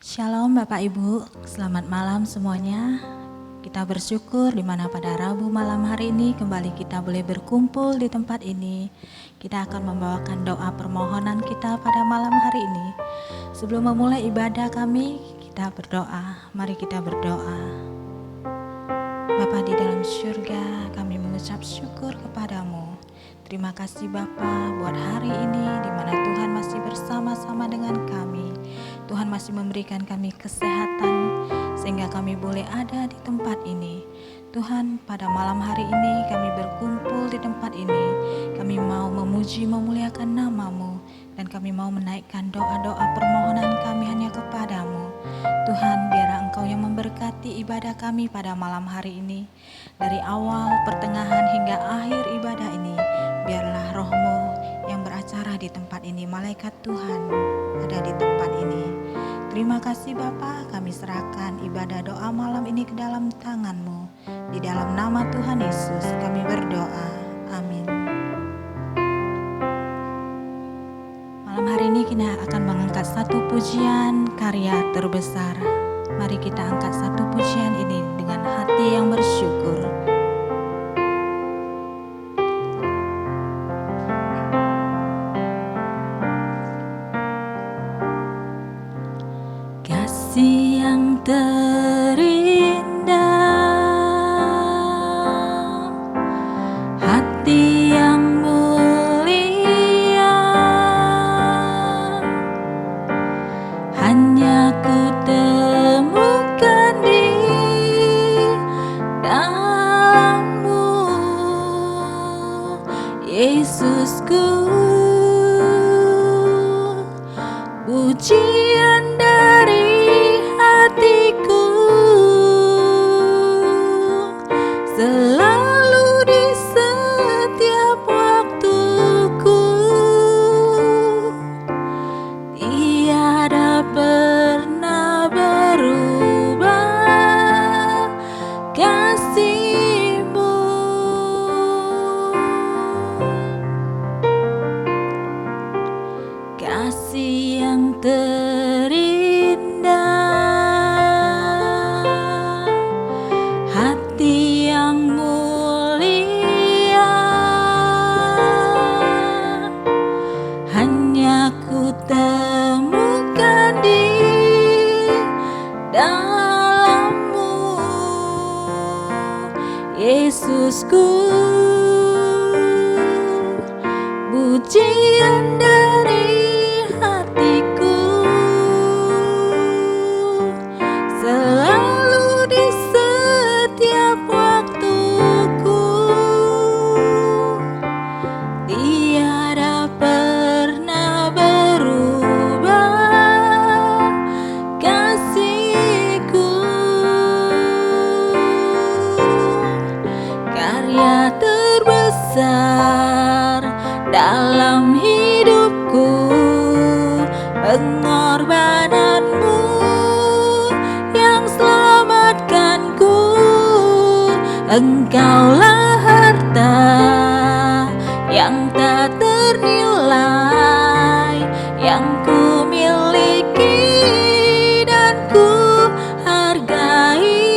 Shalom Bapak Ibu, selamat malam semuanya. Kita bersyukur di mana pada Rabu malam hari ini kembali kita boleh berkumpul di tempat ini. Kita akan membawakan doa permohonan kita pada malam hari ini. Sebelum memulai ibadah kami, kita berdoa. Mari kita berdoa. Bapa di dalam surga, kami mengucap syukur kepadamu. Terima kasih Bapa buat hari ini di mana Tuhan masih bersama-sama dengan kami. Tuhan masih memberikan kami kesehatan sehingga kami boleh ada di tempat ini. Tuhan, pada malam hari ini kami berkumpul di tempat ini. Kami mau memuji memuliakan nama-Mu dan kami mau menaikkan doa-doa permohonan kami hanya kepadamu. Tuhan, biarlah Engkau yang memberkati ibadah kami pada malam hari ini. Dari awal, pertengahan hingga akhir ibadah ini, biarlah Roh-Mu yang beracara di tempat ini. Malaikat Tuhan ada di tempat ini. Terima kasih Bapa, kami serahkan ibadah doa malam ini ke dalam tangan-Mu. Di dalam nama Tuhan Yesus kami berdoa. Amin. Malam hari ini kita akan mengangkat satu pujian karya terbesar. Mari kita angkat satu pujian ini dengan hati yang bersyukur. Kasih yang terindah, hati yang mulia, hanya ku temukan di dalam-Mu, Yesusku. Pujian dari hatiku selalu di setiap waktuku, tiada pernah berubah kasih-Mu. Kasih yang terindah, hati yang mulia, hanya ku temukan di dalam-Mu, Yesusku. Pujian dari hatiku selalu di setiap waktuku, tiada pernah berubah kasih-Ku. Karya terbesar dalam hidupku, pengorbanan-Mu yang selamatkanku. Engkaulah harta yang tak ternilai, yang ku miliki dan ku hargai.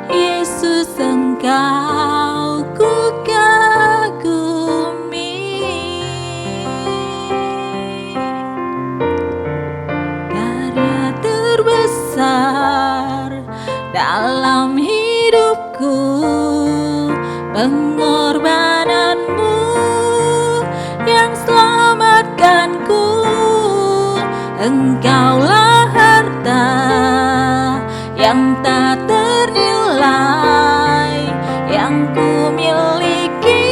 Yesus, Engkau ku kagumi. Karya terbesar dalam hidupku, pengorbanan-Mu yang selamatkanku. Engkaulah harta yang tak ternilai, yang ku miliki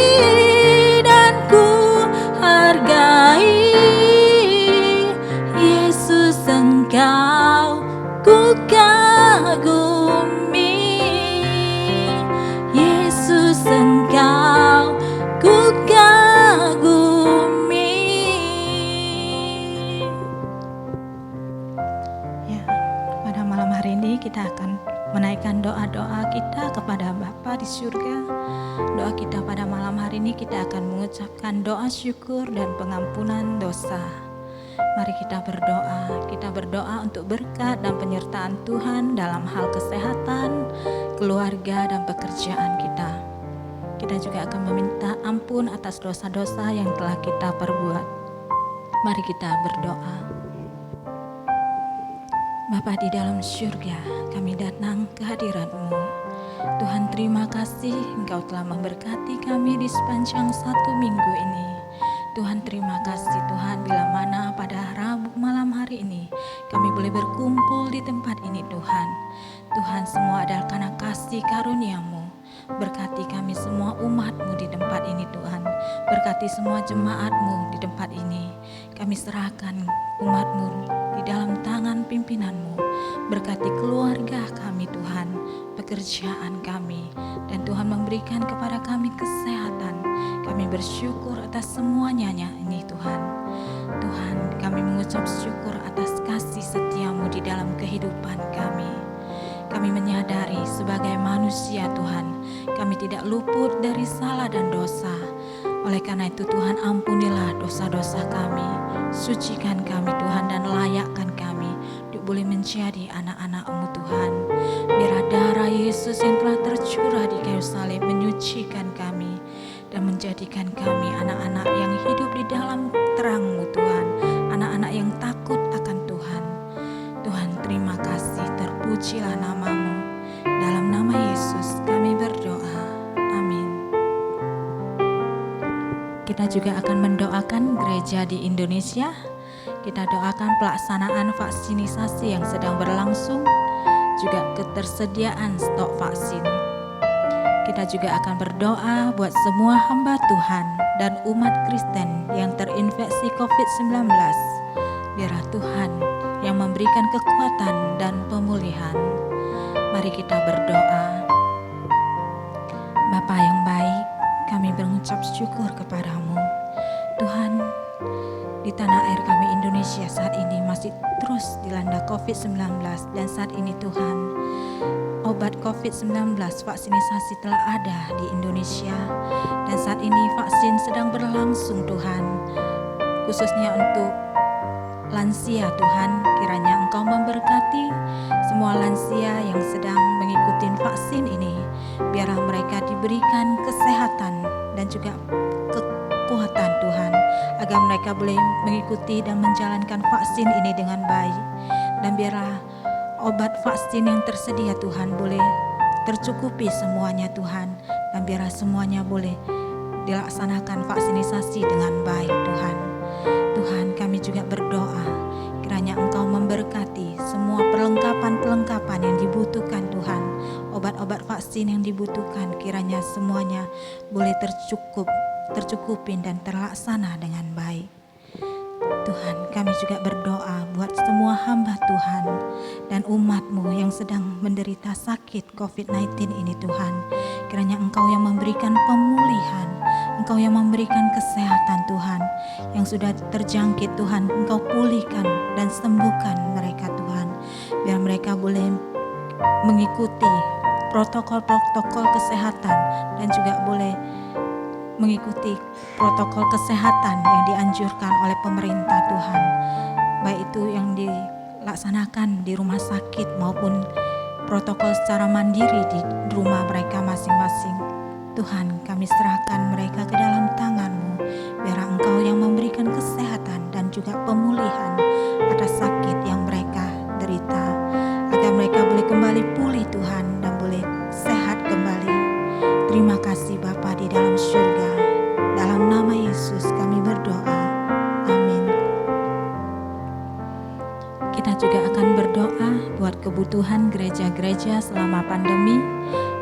dan ku hargai. Yesus, Engkau ku kagumi. Yesus, Engkau ku kagumi. Ya, pada malam hari ini kita akan menaikkan doa-doa kita kepada Bapa di surga. Doa kita pada malam hari ini kita akan mengucapkan doa syukur dan pengampunan dosa. Mari kita berdoa untuk berkat dan penyertaan Tuhan dalam hal kesehatan, keluarga dan pekerjaan kita. Kita juga akan meminta ampun atas dosa-dosa yang telah kita perbuat. Mari kita berdoa. Bapa di dalam surga, kami datang ke hadirat-Mu. Tuhan, terima kasih Engkau telah memberkati kami di sepanjang 1 minggu ini. Tuhan, terima kasih Tuhan, bila mana pada Rabu malam hari ini kami boleh berkumpul di tempat ini Tuhan. Tuhan, semua adalah karena kasih karunia-Mu. Berkati kami semua umat-Mu di tempat ini Tuhan. Berkati semua jemaat-Mu di tempat ini. Kami serahkan umat-Mu di dalam tangan pimpinan-Mu. Berkati keluarga kami Tuhan, pekerjaan kami, dan Tuhan memberikan kepada kami kesehatan. Kami bersyukur atas semuanya ini Tuhan. Tuhan, kami mengucap syukur atas kasih setia-Mu di dalam kehidupan kami. Kami menyadari sebagai manusia Tuhan, kami tidak luput dari salah dan dosa. Oleh karena itu Tuhan, ampunilah dosa-dosa kami. Sucikan kami Tuhan dan layakkan kami untuk boleh menjadi anak-anak-Mu Tuhan. Biar darah Yesus yang telah tercurah di kayu salib menyucikan kami dan menjadikan kami anak-anak yang hidup di dalam terang-Mu Tuhan. Anak-anak yang takut akan Tuhan. Tuhan, terima kasih, terpujilah nama-Mu. Dalam nama Yesus kami berdoa. Amin. Kita juga akan mendoakan gereja di Indonesia. Kita doakan pelaksanaan vaksinisasi yang sedang berlangsung, juga ketersediaan stok vaksin. Kita juga akan berdoa buat semua hamba Tuhan dan umat Kristen yang terinfeksi COVID-19. Biarlah Tuhan yang memberikan kekuatan dan pemulihan. Mari kita berdoa. Bapa yang baik, kami mengucap syukur kepadamu. Tuhan, di tanah air kami Indonesia saat ini masih terus dilanda COVID-19, dan saat ini Tuhan, obat COVID-19 vaksinisasi telah ada di Indonesia, dan saat ini vaksin sedang berlangsung Tuhan, khususnya untuk lansia Tuhan. Kiranya Engkau memberkati semua lansia yang sedang mengikuti vaksin ini. Biarlah mereka diberikan kesehatan dan juga kekuatan Tuhan, agar mereka boleh mengikuti dan menjalankan vaksin ini dengan baik. Dan biarlah obat vaksin yang tersedia Tuhan boleh tercukupi semuanya Tuhan, dan biarlah semuanya boleh dilaksanakan vaksinisasi dengan baik Tuhan. Tuhan, kami juga berdoa kiranya Engkau memberkati semua perlengkapan-perlengkapan yang dibutuhkan Tuhan, obat-obat vaksin yang dibutuhkan, kiranya semuanya boleh tercukupin dan terlaksana dengan baik. Tuhan, kami juga berdoa buat semua hamba Tuhan dan umat-Mu yang sedang menderita sakit COVID-19 ini Tuhan. Kiranya Engkau yang memberikan pemulihan, Engkau yang memberikan kesehatan Tuhan. Yang sudah terjangkit Tuhan, Engkau pulihkan dan sembuhkan mereka Tuhan. Biar mereka boleh mengikuti protokol-protokol kesehatan dan juga boleh mengikuti protokol kesehatan yang dianjurkan oleh pemerintah Tuhan, baik itu yang dilaksanakan di rumah sakit maupun protokol secara mandiri di rumah mereka masing-masing. Tuhan, kami serahkan mereka ke dalam tangan-Mu. Biar Engkau yang memberikan kesehatan dan juga pemulihan atas sakit yang mereka derita, agar mereka boleh kembali pulih Tuhan dan boleh sehat kembali. Terima kasih Bapa di dalam surga. Dalam nama Yesus kami berdoa. Amin. Kita juga akan berdoa buat kebutuhan gereja-gereja selama pandemi.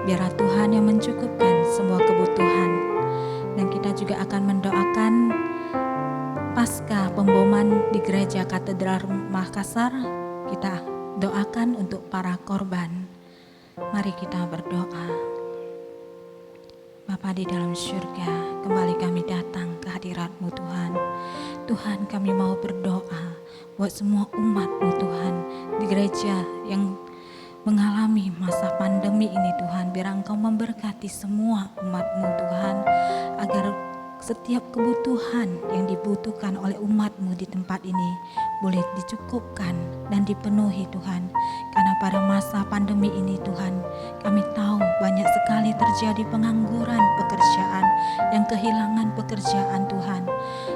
Biarlah Tuhan yang mencukupkan semua kebutuhan. Dan kita juga akan mendoakan pasca pemboman di gereja Katedral Makassar. Kita doakan untuk para korban. Mari kita berdoa. Bapa di dalam surga, kembali kami datang ke hadirat-Mu Tuhan. Tuhan, kami mau berdoa buat semua umat-Mu Tuhan di gereja yang mengalami masa pandemi ini Tuhan. Biar Engkau memberkati semua umat-Mu Tuhan, agar setiap kebutuhan yang dibutuhkan oleh umat-Mu di tempat ini boleh dicukupkan dan dipenuhi Tuhan. Karena pada masa pandemi ini Tuhan, kami tahu banyak sekali terjadi pengangguran pekerjaan, yang kehilangan pekerjaan Tuhan.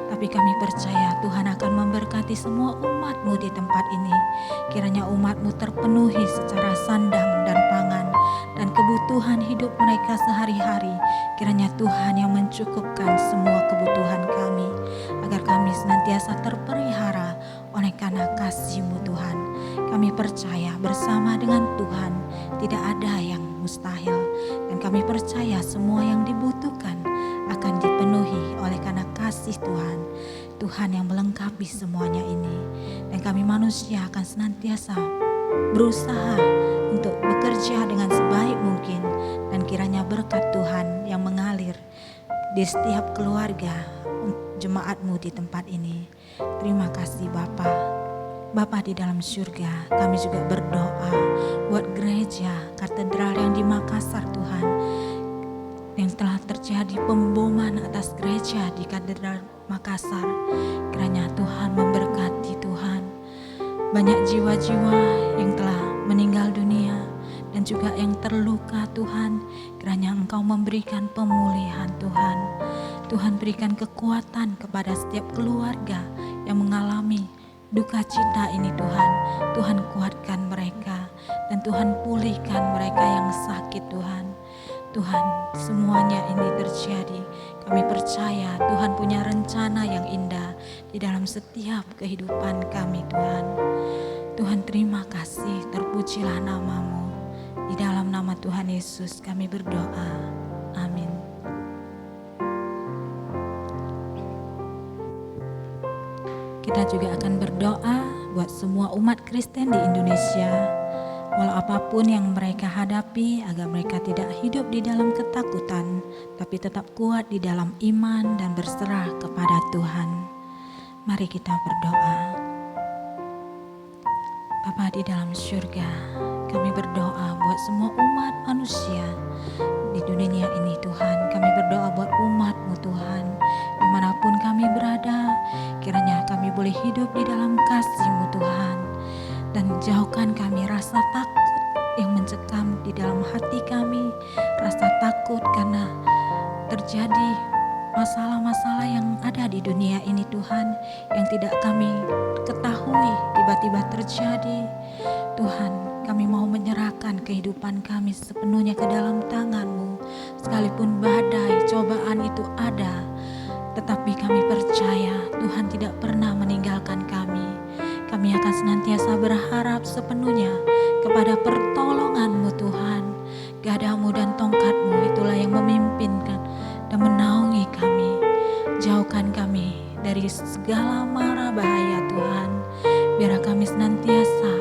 Tapi kami percaya Tuhan akan memberkati semua umat-Mu di tempat ini. Kiranya umat-Mu terpenuhi secara sandang dan pangan dan kebutuhan hidup mereka sehari-hari. Kiranya Tuhan yang mencukupkan semua kebutuhan kami, agar kami senantiasa terpelihara oleh karena kasih-Mu Tuhan. Kami percaya bersama dengan Tuhan tidak ada yang mustahil, dan kami percaya semua yang dibutuhkan akan dipenuhi oleh karena kasih Tuhan. Tuhan yang melengkapi semuanya ini, dan kami manusia akan senantiasa berusaha untuk bekerja dengan sebaik mungkin, dan kiranya berkat Tuhan yang mengalir di setiap keluarga jemaat-Mu di tempat ini. Terima kasih Bapa di dalam surga. Kami juga berdoa buat gereja katedral yang di Makassar Tuhan, yang telah terjadi pemboman atas gereja di katedral Makassar. Kiranya Tuhan memberkati Tuhan. Banyak jiwa-jiwa yang telah meninggal dunia dan juga yang terluka Tuhan. Kiranya Engkau memberikan pemulihan Tuhan. Tuhan berikan kekuatan kepada setiap keluarga yang mengalami duka cita ini Tuhan. Tuhan kuatkan mereka dan Tuhan pulihkan mereka yang sakit Tuhan. Tuhan, semuanya ini terjadi. Kami percaya Tuhan punya rencana yang indah di dalam setiap kehidupan kami Tuhan. Tuhan terima kasih, terpujilah nama-Mu. Di dalam nama Tuhan Yesus kami berdoa. Amin. Kita juga akan berdoa buat semua umat Kristen di Indonesia. Walau apapun yang mereka hadapi, agar mereka tidak hidup di dalam ketakutan, tapi tetap kuat di dalam iman dan berserah kepada Tuhan. Mari kita berdoa. Bapa di dalam surga, kami berdoa buat semua umat manusia di dunia ini Tuhan. Kami berdoa buat umat-Mu Tuhan, dimanapun kami berada. Kiranya kami boleh hidup di dalam kasih-Mu Tuhan, dan jauhkan kami rasa takut yang mencekam di dalam hati kami. Rasa takut karena terjadi masalah-masalah yang ada di dunia ini Tuhan, yang tidak kami ketahui tiba-tiba terjadi. Tuhan, kami mau menyerahkan kehidupan kami sepenuhnya ke dalam tangan-Mu. Sekalipun badai, cobaan itu ada, tetapi kami percaya Tuhan tidak pernah meninggalkan kami. Kami akan senantiasa berharap sepenuhnya kepada pertolongan-Mu Tuhan. Gadamu dan tongkat-Mu itulah yang memimpinkan dan menaungi kami. Jauhkan kami dari segala mara bahaya Tuhan. Biar kami senantiasa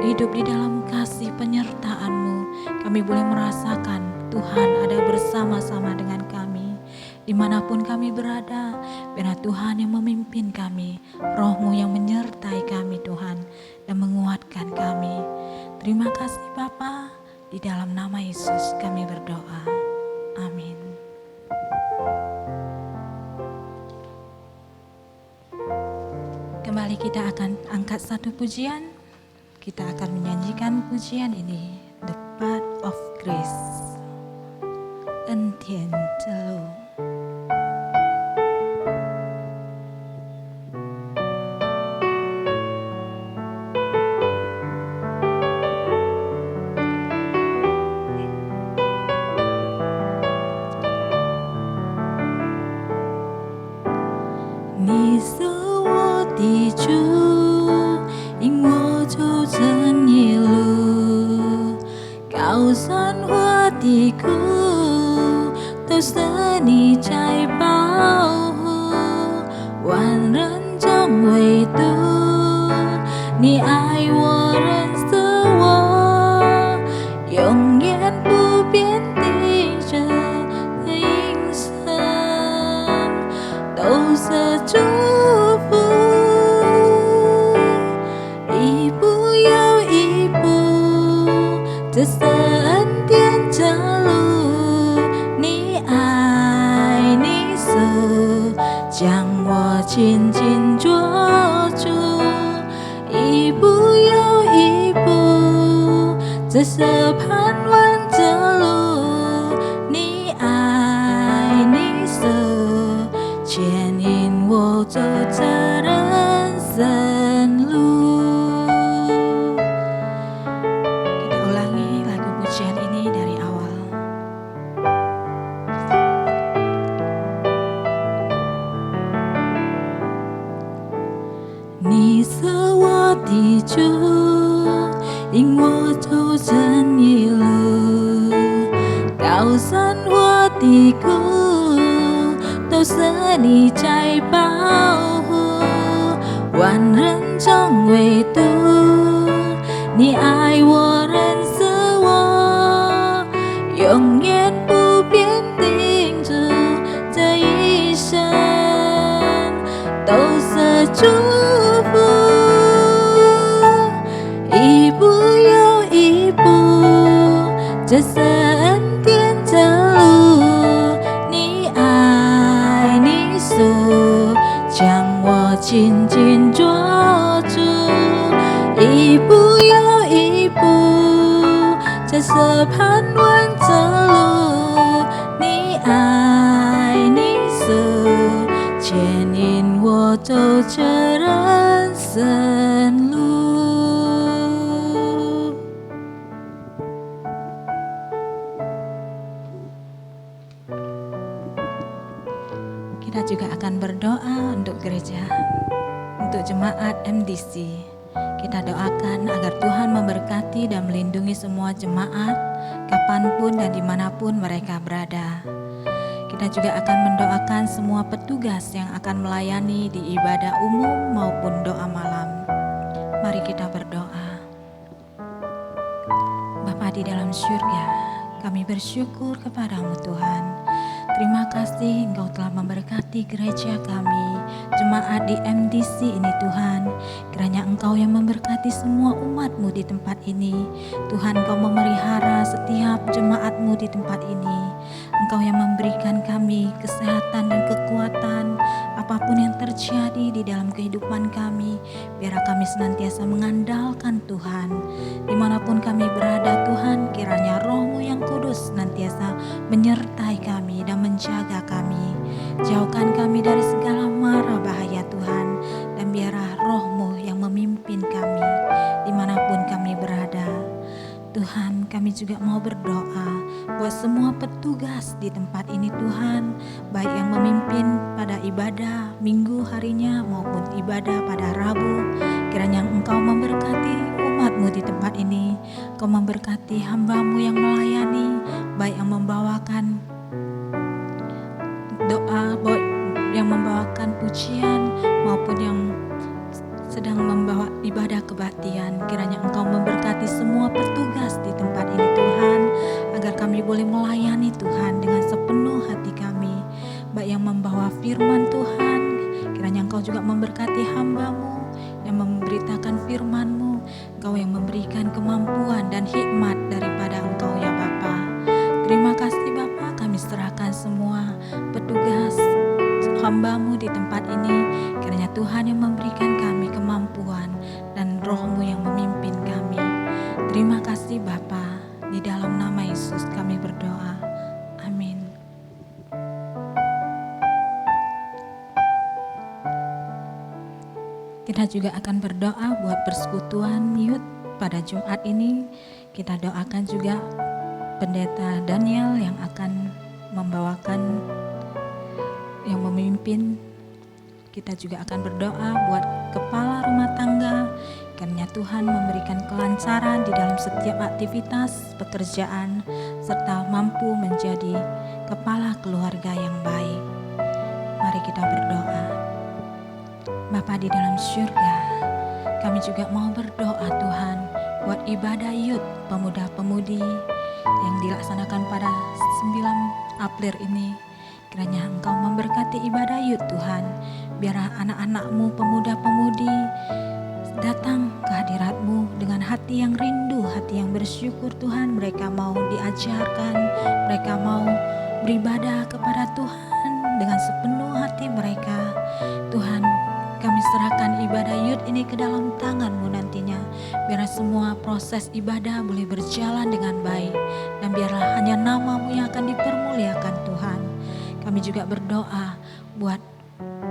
hidup di dalam kasih penyertaan-Mu. Kami boleh merasakan Tuhan ada bersama-sama dengan kami. Dimanapun kami berada, biar Tuhan yang memimpin kami, Roh-Mu yang menyertai kami Tuhan, dan menguatkan kami. Terima kasih Bapa, di dalam nama Yesus kami berdoa. Amin. Kembali kita akan angkat satu pujian. Kita akan menyanyikan pujian ini, The Path of Grace. Entian Celo. Senantiasa ni ai ni su 这是盼望的路，你爱你舍，牵引我走这人生路。Kita ulangi lagu pujian ini dari awal. 你是我的主，引我走正义路，高山或低谷，都是你在保护。万人中唯独你爱我，认识我，永远不变定住这一生，都是祝福。一步又一步，这是恩典的路，你爱你属，将我紧紧捉住。一步又一步，这是盼望的路，你爱你属，牵引我走这人生路。Kita juga akan berdoa untuk gereja, untuk jemaat MDC. Kita doakan agar Tuhan memberkati dan melindungi semua jemaat, kapanpun dan dimanapun mereka berada. Kita juga akan mendoakan semua petugas yang akan melayani di ibadah umum maupun doa malam. Mari kita berdoa. Bapa di dalam surga, kami bersyukur kepadamu Tuhan. Terima kasih Engkau telah memberkati gereja kami, jemaat di MDC ini Tuhan. Kiranya Engkau yang memberkati semua umat-Mu di tempat ini. Tuhan, Engkau memelihara setiap jemaat-Mu di tempat ini. Engkau yang memberikan kami kesehatan dan kekuatan apapun yang terjadi di dalam kehidupan kami. Biar kami senantiasa mengandalkan Tuhan. Dimanapun kami berada Tuhan, kiranya Roh-Mu yang kudus senantiasa menyertai kami dan menjaga kami. Jauhkan kami dari segala mara bahaya Tuhan. Dan biarlah Roh-Mu yang memimpin kami dimanapun kami berada. Tuhan, kami juga mau berdoa buat semua petugas di tempat ini Tuhan, baik yang memimpin pada ibadah minggu harinya maupun ibadah pada Rabu. Kiranya Engkau memberkati umat-Mu di tempat ini. Engkau memberkati hamba-Mu yang melayani, baik yang membawakan doa, baik yang membawakan pujian maupun yang sedang membawa ibadah kebaktian. Kiranya Engkau memberkati semua petugas di tempat ini Tuhan, agar kami boleh melayani Tuhan dengan sepenuh hati kami, baik yang membawa firman Tuhan. Kiranya Engkau juga memberkati hamba-Mu yang memberitakan firman-Mu. Engkau yang memberikan kemampuan dan hikmat daripada Engkau ya Bapa. Terima kasih Bapa, kami serahkan semua petugas hamba-Mu di tempat ini. Kiranya Tuhan yang memberikan kami kemampuan dan Roh-Mu yang memimpin kami. Terima kasih Bapa, di dalam nama Yesus kami berdoa. Amin. Kita juga akan berdoa buat persekutuan youth pada Jumat ini. Kita doakan juga Pendeta Daniel yang akan membawakan, yang memimpin. Kita juga akan berdoa buat kepala rumah tangga, kiranya Tuhan memberikan kelancaran di dalam setiap aktivitas pekerjaan, serta mampu menjadi kepala keluarga yang baik. Mari kita berdoa. Bapa di dalam surga, kami juga mau berdoa Tuhan buat ibadah youth pemuda-pemudi yang dilaksanakan pada 9 April ini. Kiranya Engkau memberkati ibadah youth Tuhan. Biarlah anak-anak-Mu pemuda-pemudi datang ke hadirat-Mu dengan hati yang rindu, hati yang bersyukur Tuhan. Mereka mau diajarkan, mereka mau beribadah kepada Tuhan dengan sepenuh hati mereka. Tuhan, kami serahkan ibadah youth ini ke dalam tangan-Mu nantinya. Biar semua proses ibadah boleh berjalan dengan baik, dan biarlah hanya nama-Mu yang akan dipermuliakan Tuhan. Kami juga berdoa buat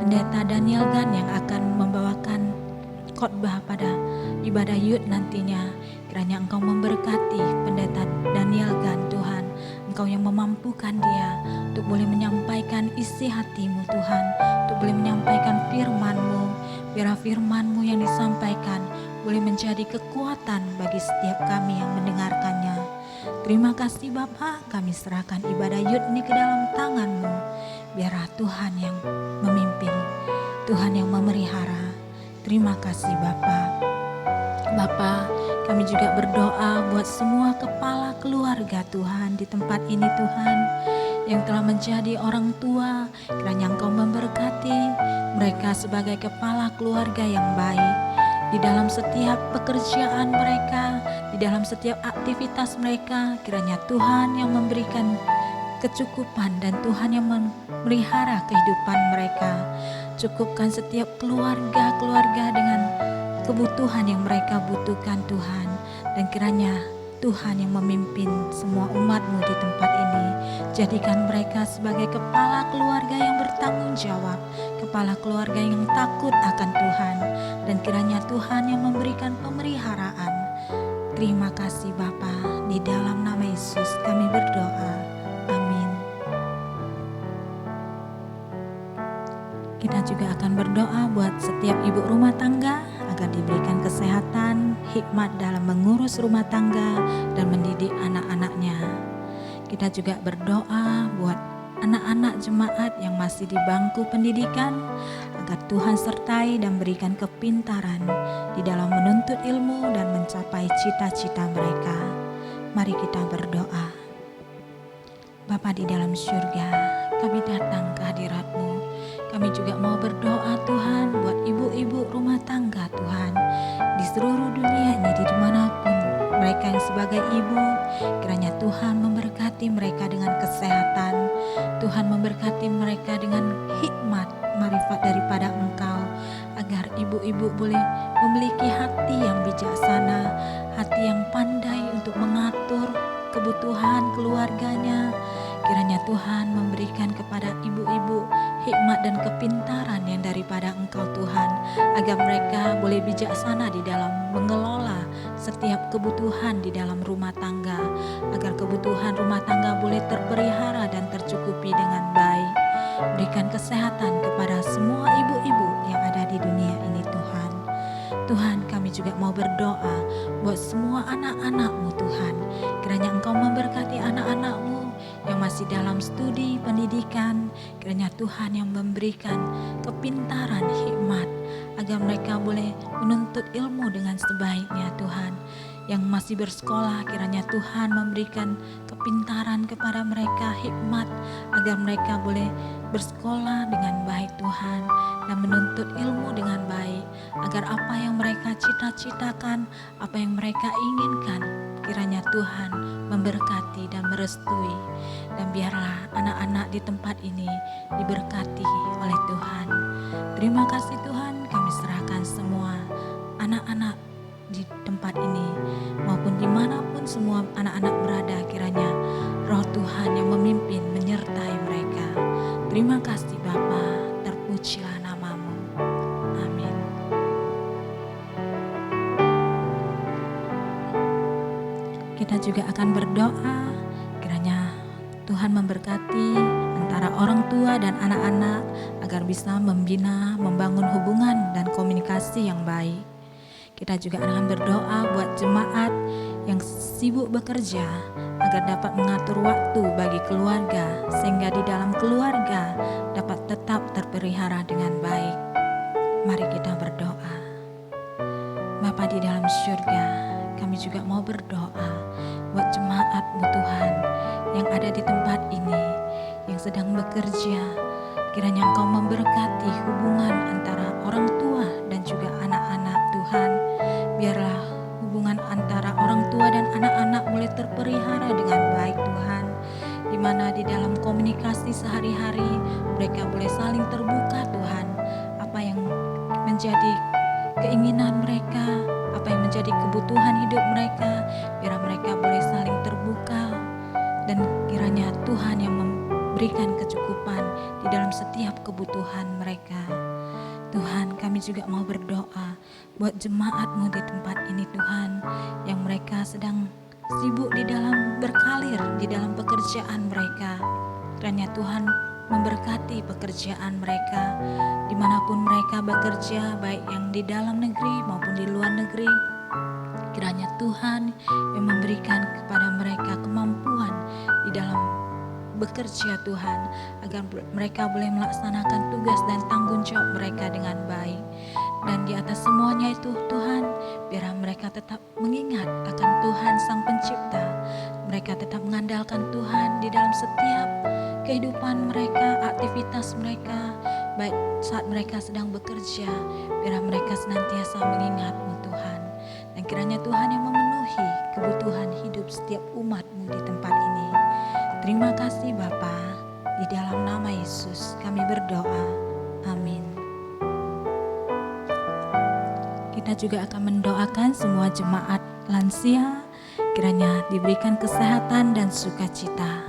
Pendeta Daniel Gan yang akan membawakan khotbah pada ibadah Yud nantinya. Kiranya Engkau memberkati Pendeta Daniel Gan Tuhan. Engkau yang memampukan dia untuk boleh menyampaikan isi hati-Mu Tuhan, untuk boleh menyampaikan firman-Mu. Biarlah firman-Mu yang disampaikan boleh menjadi kekuatan bagi setiap kami yang mendengarkannya. Terima kasih Bapa, kami serahkan ibadah Yud ini ke dalam tangan-Mu. Biarlah Tuhan yang memimpin, Tuhan yang memelihara. Terima kasih Bapa. Bapa, kami juga berdoa buat semua kepala keluarga Tuhan di tempat ini Tuhan, yang telah menjadi orang tua. Kiranya Engkau memberkati mereka sebagai kepala keluarga yang baik di dalam setiap pekerjaan mereka, di dalam setiap aktivitas mereka. Kiranya Tuhan yang memberikan kecukupan dan Tuhan yang memelihara kehidupan mereka. Cukupkan setiap keluarga dengan kebutuhan yang mereka butuhkan Tuhan, dan kiranya Tuhan yang memimpin semua umat-Mu di tempat ini. Jadikan mereka sebagai kepala keluarga yang bertanggung jawab, kepala keluarga yang takut akan Tuhan, dan kiranya Tuhan yang memberikan pemeliharaan. Terima kasih Bapa, di dalam nama Yesus kami berdoa. Amin. Kita juga akan berdoa buat setiap ibu rumah tangga agar diberikan kesehatan, hikmat dalam mengurus rumah tangga dan mendidik anak-anaknya. Kita juga berdoa buat anak-anak jemaat yang masih di bangku pendidikan, agar Tuhan sertai dan berikan kepintaran di dalam menuntut ilmu dan mencapai cita-cita mereka. Mari kita berdoa. Bapa di dalam surga, kami datang ke hadirat-Mu. Kami juga mau berdoa Tuhan buat ibu-ibu rumah tangga Tuhan di seluruh dunia ini, di dimanapun mereka yang sebagai ibu. Kiranya Tuhan memberkati mereka dengan kesehatan, Tuhan memberkati mereka dengan hikmat marifat daripada Engkau, agar ibu-ibu boleh memiliki hati yang bijaksana, hati yang pandai untuk mengatur kebutuhan keluarganya. Kiranya Tuhan memberikan kepada ibu-ibu hikmat dan kepintaran yang daripada Engkau Tuhan, agar mereka boleh bijaksana di dalam mengelola setiap kebutuhan di dalam rumah tangga, agar kebutuhan rumah tangga boleh terpelihara dan tercukupi dengan baik. Berikan kesehatan kepada semua ibu-ibu yang ada di dunia ini Tuhan. Tuhan, kami juga mau berdoa buat semua anak-anak-Mu Tuhan. Kiranya Engkau memberkati anak-anak-Mu yang masih dalam studi pendidikan. Kiranya Tuhan yang memberikan kepintaran, hikmat, agar mereka boleh menuntut ilmu dengan sebaiknya Tuhan. Yang masih bersekolah, kiranya Tuhan memberikan kepintaran kepada mereka, hikmat, agar mereka boleh bersekolah dengan baik Tuhan, dan menuntut ilmu dengan baik, agar apa yang mereka cita-citakan, apa yang mereka inginkan, kiranya Tuhan memberkati dan merestui. Dan biarlah anak-anak di tempat ini diberkati oleh Tuhan. Terima kasih Tuhan, kami serahkan semua anak-anak di tempat ini maupun dimanapun semua anak-anak berada. Kiranya Roh Tuhan yang memimpin menyertai mereka. Terima kasih Bapa, terpujilah nama-Mu. Amin. Kita juga akan berdoa kiranya Tuhan memberkati antara orang tua dan anak-anak agar bisa membina, membangun hubungan dan komunikasi yang baik. Kita juga akan berdoa buat jemaat yang sibuk bekerja agar dapat mengatur waktu bagi keluarga, sehingga di dalam keluarga dapat tetap terpelihara dengan baik. Mari kita berdoa. Bapa di dalam surga, kami juga mau berdoa buat jemaat-Mu Tuhan yang ada di tempat ini, yang sedang bekerja. Kiranya Engkau memberkati hubungan antara orang tua dan juga anak-anak Tuhan. Biarlah hubungan antara orang tua dan anak-anak boleh terpelihara dengan baik Tuhan, di mana di dalam komunikasi sehari-hari mereka boleh saling terbuka Tuhan, apa yang menjadi keinginan mereka, apa yang menjadi kebutuhan hidup mereka, biar mereka boleh saling terbuka, dan kiranya Tuhan yang memberikan kecukupan di dalam setiap kebutuhan mereka. Tuhan, kami juga mau berdoa buat jemaat-Mu di tempat ini Tuhan, yang mereka sedang sibuk di dalam berkalir, di dalam pekerjaan mereka. Kiranya Tuhan memberkati pekerjaan mereka, dimanapun mereka bekerja, baik yang di dalam negeri maupun di luar negeri. Kiranya Tuhan yang memberikan kepada mereka kemampuan di dalam bekerja Tuhan, agar mereka boleh melaksanakan tugas dan tanggung jawab mereka dengan baik. Dan di atas semuanya itu Tuhan, biar mereka tetap mengingat akan Tuhan Sang Pencipta. Mereka tetap mengandalkan Tuhan di dalam setiap kehidupan mereka, aktivitas mereka, baik saat mereka sedang bekerja, biar mereka senantiasa mengingat-Mu Tuhan. Dan kiranya Tuhan yang memenuhi kebutuhan hidup setiap umat-Mu di tempat ini. Terima kasih Bapa, di dalam nama Yesus kami berdoa. Amin. Kita juga akan mendoakan semua jemaat lansia, kiranya diberikan kesehatan dan sukacita.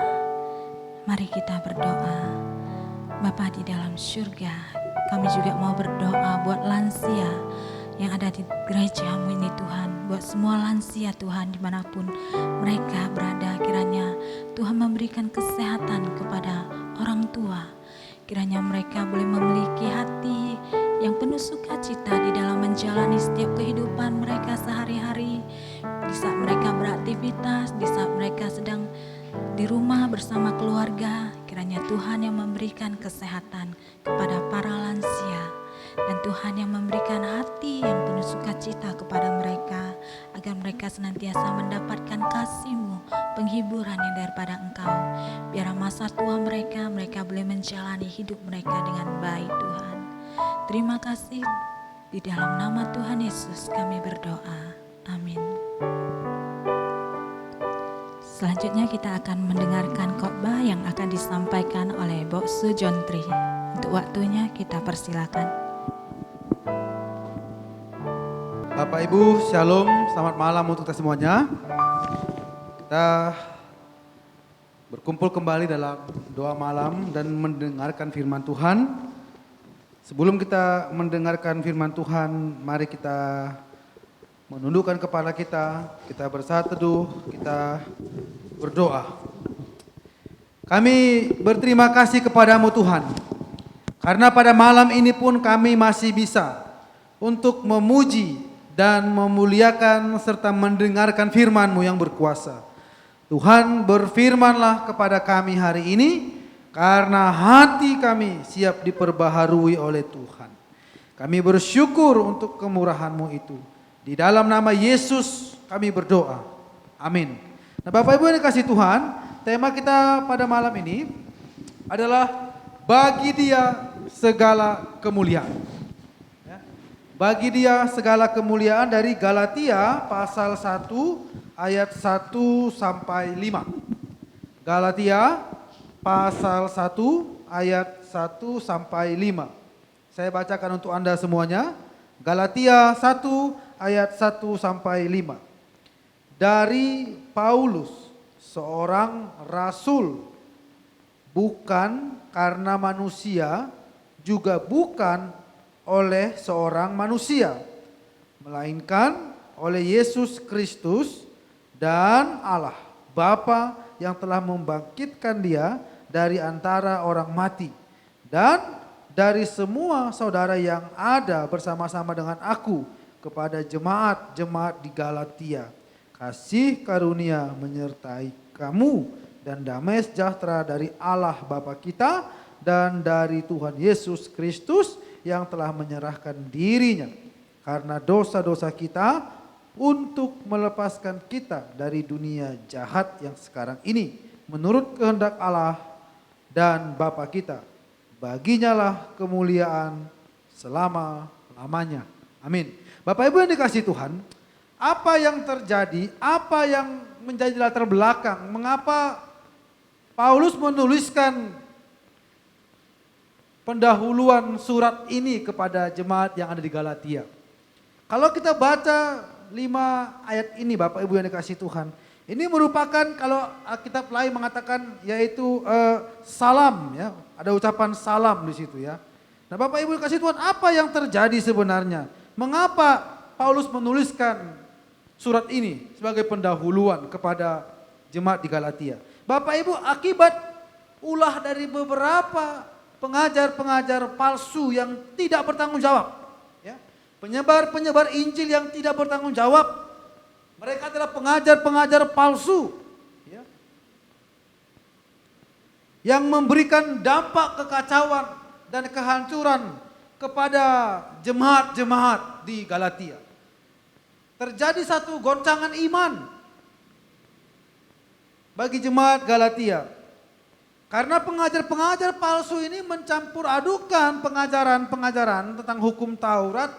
Mari kita berdoa. Bapa di dalam surga, kami juga mau berdoa buat lansia yang ada di gereja-Mu ini Tuhan, buat semua lansia Tuhan dimanapun mereka berada, kiranya Tuhan memberikan kesehatan kepada orang tua, kiranya mereka boleh memiliki hati yang penuh sukacita di dalam menjalani setiap kehidupan mereka sehari-hari, di saat mereka beraktivitas, di saat mereka sedang di rumah bersama keluarga. Kiranya Tuhan yang memberikan kesehatan kepada para lansia, dan Tuhan yang memberikan hati yang penuh sukacita kepada mereka, agar mereka senantiasa mendapatkan kasih-Mu, penghiburan yang daripada Engkau. Biar masa tua mereka boleh menjalani hidup mereka dengan baik Tuhan. Terima kasih, di dalam nama Tuhan Yesus kami berdoa. Amin. Selanjutnya kita akan mendengarkan khotbah yang akan disampaikan oleh Boksu Jontri. Untuk waktunya kita persilakan. Bapak Ibu, Shalom, selamat malam untuk kita semuanya. Kita berkumpul kembali dalam doa malam dan mendengarkan firman Tuhan. Sebelum kita mendengarkan firman Tuhan, mari kita menundukkan kepala kita bersatu teduh, kita berdoa. Kami berterima kasih kepadamu Tuhan, karena pada malam ini pun kami masih bisa untuk memuji dan memuliakan serta mendengarkan firman-Mu yang berkuasa. Tuhan, berfirmanlah kepada kami hari ini, karena hati kami siap diperbaharui oleh Tuhan. Kami bersyukur untuk kemurahan-Mu itu. Di dalam nama Yesus kami berdoa. Amin. Nah Bapak Ibu yang dikasihi Tuhan, tema kita pada malam ini adalah bagi Dia segala kemuliaan. Bagi Dia segala kemuliaan dari Galatia pasal 1 ayat 1 sampai 5. Galatia pasal 1 ayat 1 sampai 5. Saya bacakan untuk Anda semuanya. Galatia 1 ayat 1 sampai 5. Dari Paulus, seorang rasul, bukan karena manusia, juga bukan oleh seorang manusia, melainkan oleh Yesus Kristus dan Allah Bapa yang telah membangkitkan Dia dari antara orang mati, dan dari semua saudara yang ada bersama-sama dengan aku kepada jemaat-jemaat di Galatia. Kasih karunia menyertai kamu dan damai sejahtera dari Allah Bapa kita dan dari Tuhan Yesus Kristus yang telah menyerahkan dirinya karena dosa-dosa kita untuk melepaskan kita dari dunia jahat yang sekarang ini menurut kehendak Allah dan Bapa kita. Baginya lah kemuliaan selama-lamanya. Amin. Bapak Ibu yang dikasihi Tuhan, apa yang terjadi, apa yang menjadi latar belakang, mengapa Paulus menuliskan pendahuluan surat ini kepada jemaat yang ada di Galatia? Kalau kita baca 5 ayat ini Bapak Ibu yang dikasih Tuhan. Ini merupakan kalau Alkitab lain mengatakan yaitu salam ya. Ada ucapan salam di situ ya. Nah Bapak Ibu dikasih Tuhan, apa yang terjadi sebenarnya? Mengapa Paulus menuliskan surat ini sebagai pendahuluan kepada jemaat di Galatia? Bapak Ibu, akibat ulah dari beberapa pengajar-pengajar palsu yang tidak bertanggung jawab. Ya. Penyebar-penyebar Injil yang tidak bertanggung jawab. Mereka adalah pengajar-pengajar palsu. Ya. Yang memberikan dampak kekacauan dan kehancuran kepada jemaat-jemaat di Galatia. Terjadi satu goncangan iman bagi jemaat Galatia. Karena pengajar-pengajar palsu ini mencampur adukan pengajaran-pengajaran tentang hukum Taurat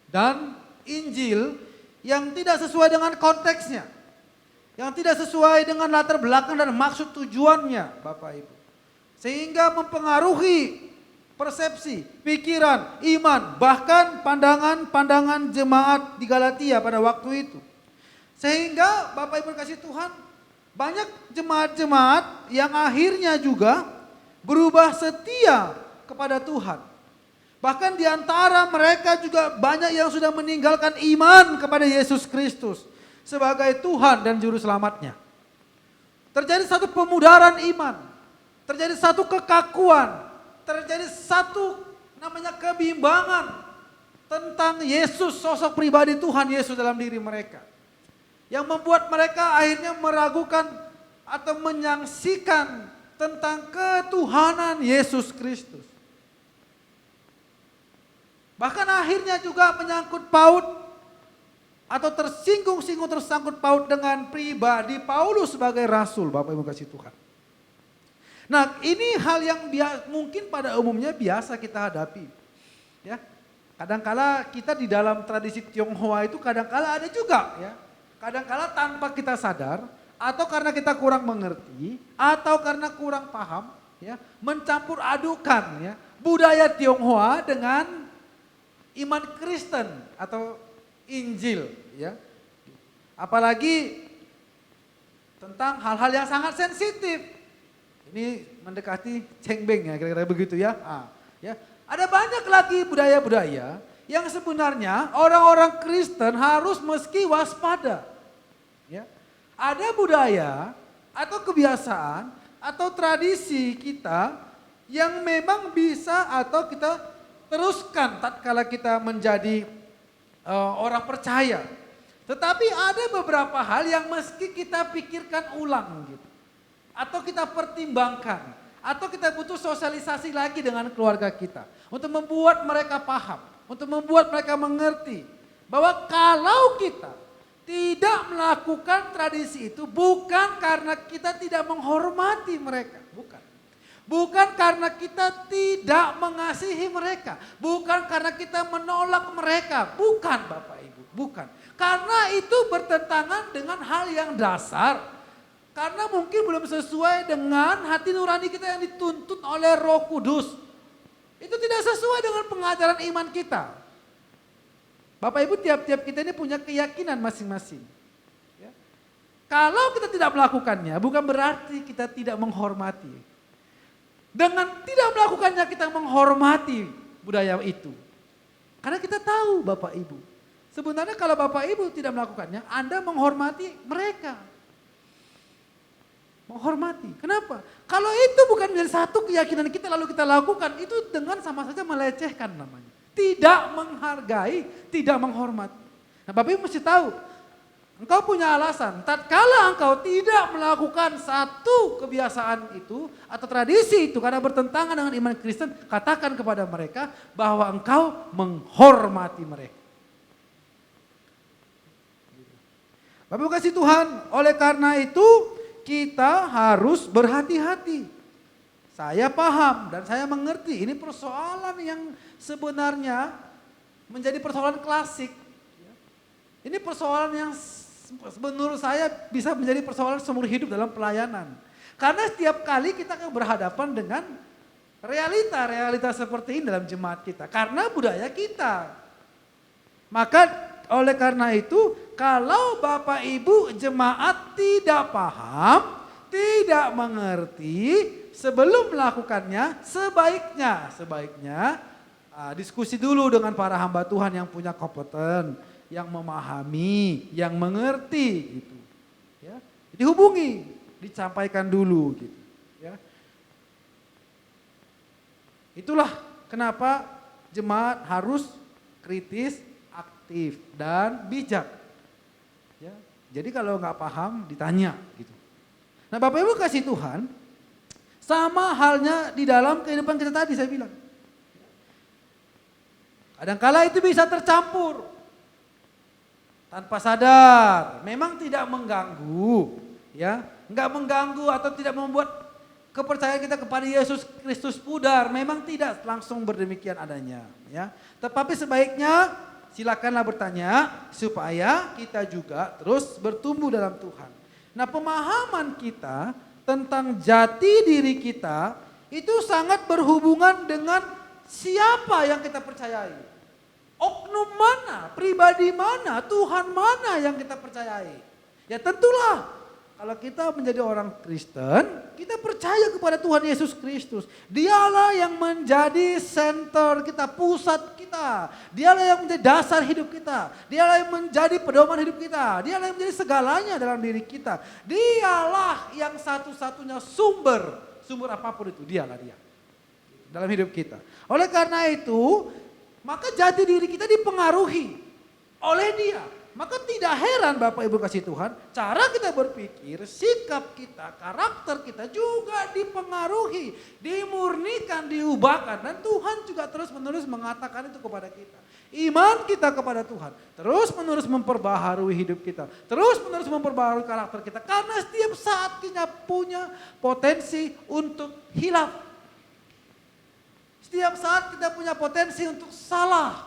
dan Injil yang tidak sesuai dengan konteksnya. Yang tidak sesuai dengan latar belakang dan maksud tujuannya Bapak Ibu. Sehingga mempengaruhi persepsi, pikiran, iman, bahkan pandangan-pandangan jemaat di Galatia pada waktu itu. Sehingga Bapak Ibu kasih Tuhan, banyak jemaat-jemaat yang akhirnya juga berubah setia kepada Tuhan. Bahkan di antara mereka juga banyak yang sudah meninggalkan iman kepada Yesus Kristus sebagai Tuhan dan Juru Selamatnya. Terjadi satu pemudaran iman, terjadi satu kekakuan, terjadi satu namanya kebimbangan tentang Yesus, sosok pribadi Tuhan Yesus dalam diri mereka. Yang membuat mereka akhirnya meragukan atau menyangsikan tentang ketuhanan Yesus Kristus. Bahkan akhirnya juga menyangkut paut atau tersangkut paut dengan pribadi Paulus sebagai rasul, Bapak Ibu kasih Tuhan. Nah, ini hal yang mungkin pada umumnya biasa kita hadapi. Ya. Kadangkala kita di dalam tradisi Tionghoa itu kadangkala ada juga ya. Kadangkala tanpa kita sadar atau karena kita kurang mengerti atau karena kurang paham ya, mencampur adukan ya budaya Tionghoa dengan iman Kristen atau Injil ya. Apalagi tentang hal-hal yang sangat sensitif. Ini mendekati cengbeng ya, kira-kira begitu ya. Ya. Ada banyak lagi budaya-budaya yang sebenarnya orang-orang Kristen harus meski waspada. Ya. Ada budaya atau kebiasaan atau tradisi kita yang memang bisa atau kita teruskan tatkala kita menjadi orang percaya. Tetapi ada beberapa hal yang meski kita pikirkan ulang gitu. Atau kita pertimbangkan, atau kita butuh sosialisasi lagi dengan keluarga kita. Untuk membuat mereka paham, untuk membuat mereka mengerti. Bahwa kalau kita tidak melakukan tradisi itu bukan karena kita tidak menghormati mereka. Bukan. Bukan karena kita tidak mengasihi mereka. Bukan karena kita menolak mereka. Bukan Bapak Ibu, bukan. Karena itu bertentangan dengan hal yang dasar. Karena mungkin belum sesuai dengan hati nurani kita yang dituntut oleh Roh Kudus. Itu tidak sesuai dengan pengajaran iman kita. Bapak Ibu, tiap-tiap kita ini punya keyakinan masing-masing. Ya. Kalau kita tidak melakukannya bukan berarti kita tidak menghormati. Dengan tidak melakukannya kita menghormati budaya itu. Karena kita tahu Bapak Ibu. Sebenarnya kalau Bapak Ibu tidak melakukannya, Anda menghormati mereka. Menghormati. Kenapa? Kalau itu bukan menjadi satu keyakinan kita lalu kita lakukan, itu dengan sama saja melecehkan namanya. Tidak menghargai, tidak menghormati. Nah Bapak Ibu mesti tahu, engkau punya alasan. Tatkala engkau tidak melakukan satu kebiasaan itu atau tradisi itu karena bertentangan dengan iman Kristen, katakan kepada mereka bahwa engkau menghormati mereka. Bapak Ibu kasih Tuhan, oleh karena itu kita harus berhati-hati. Saya paham dan saya mengerti ini persoalan yang sebenarnya menjadi persoalan klasik. Ini persoalan yang menurut saya bisa menjadi persoalan seumur hidup dalam pelayanan. Karena setiap kali kita akan berhadapan dengan realita seperti ini dalam jemaat kita. Karena budaya kita. Maka Oleh karena itu, kalau Bapak Ibu jemaat tidak paham, tidak mengerti, sebelum melakukannya, sebaiknya diskusi dulu dengan para hamba Tuhan yang punya kompeten, yang memahami, yang mengerti gitu. Ya. Dihubungi, disampaikan dulu gitu. Ya. Itulah kenapa jemaat harus kritis, aktif dan bijak. Ya. Jadi kalau nggak paham ditanya gitu. Nah Bapak Ibu kasih Tuhan, sama halnya di dalam kehidupan kita tadi saya bilang. Kadangkala itu bisa tercampur tanpa sadar, memang tidak mengganggu, ya, nggak mengganggu atau tidak membuat kepercayaan kita kepada Yesus Kristus pudar, memang tidak langsung berdemikian adanya, ya. Tetapi sebaiknya silakanlah bertanya supaya kita juga terus bertumbuh dalam Tuhan. Nah, pemahaman kita tentang jati diri kita itu sangat berhubungan dengan siapa yang kita percayai. Oknum mana, pribadi mana, Tuhan mana yang kita percayai. Ya tentulah kalau kita menjadi orang Kristen, kita percaya kepada Tuhan Yesus Kristus. Dialah yang menjadi center kita, pusat kita. Dialah yang menjadi dasar hidup kita. Dialah yang menjadi pedoman hidup kita. Dialah yang menjadi segalanya dalam diri kita. Dialah yang satu-satunya sumber apapun itu, dialah dia. Dalam hidup kita. Oleh karena itu, maka jati diri kita dipengaruhi oleh dia. Maka tidak heran Bapak Ibu kasih Tuhan, cara kita berpikir, sikap kita, karakter kita juga dipengaruhi, dimurnikan, diubahkan. Dan Tuhan juga terus menerus mengatakan itu kepada kita. Iman kita kepada Tuhan terus menerus memperbaharui hidup kita. Terus menerus memperbaharui karakter kita. Karena setiap saat kita punya potensi untuk hilaf. Setiap saat kita punya potensi untuk salah.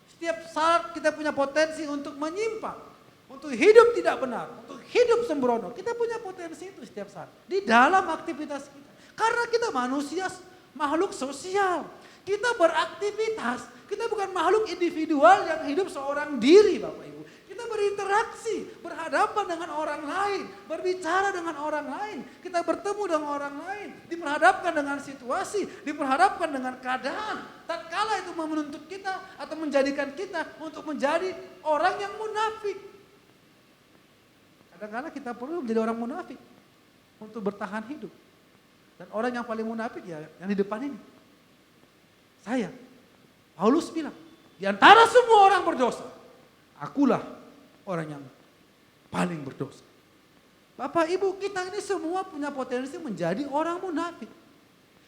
Setiap saat kita punya potensi untuk menyimpang. Untuk hidup tidak benar. Untuk hidup sembrono. Kita punya potensi itu setiap saat. Di dalam aktivitas kita. Karena kita manusia, makhluk sosial. Kita beraktivitas. Kita bukan makhluk individual yang hidup seorang diri Bapak Ibu. Kita berinteraksi, berhadapan dengan orang lain, berbicara dengan orang lain, kita bertemu dengan orang lain, diperhadapkan dengan situasi, diperhadapkan dengan keadaan. Tatkala itu menuntut kita atau menjadikan kita untuk menjadi orang yang munafik. Kadang-kadang kita perlu menjadi orang munafik untuk bertahan hidup. Dan orang yang paling munafik ya yang di depan ini. Saya, Paulus bilang, di antara semua orang berdosa, akulah orang yang paling berdosa. Bapak Ibu, kita ini semua punya potensi menjadi orang munafik.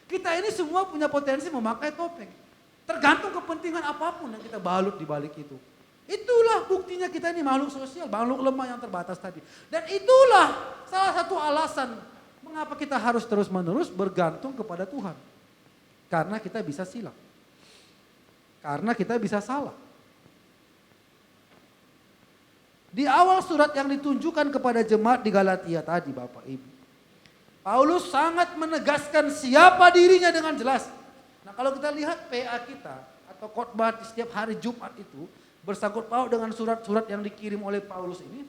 Kita ini semua punya potensi memakai topeng. Tergantung kepentingan apapun yang kita balut di balik itu. Itulah buktinya kita ini makhluk sosial, makhluk lemah yang terbatas tadi. Dan itulah salah satu alasan mengapa kita harus terus-menerus bergantung kepada Tuhan. Karena kita bisa silap. Karena kita bisa salah. Di awal surat yang ditunjukkan kepada jemaat di Galatia tadi Bapak Ibu. Paulus sangat menegaskan siapa dirinya dengan jelas. Nah kalau kita lihat PA kita atau khotbah di setiap hari Jumat itu bersangkut paut dengan surat-surat yang dikirim oleh Paulus ini.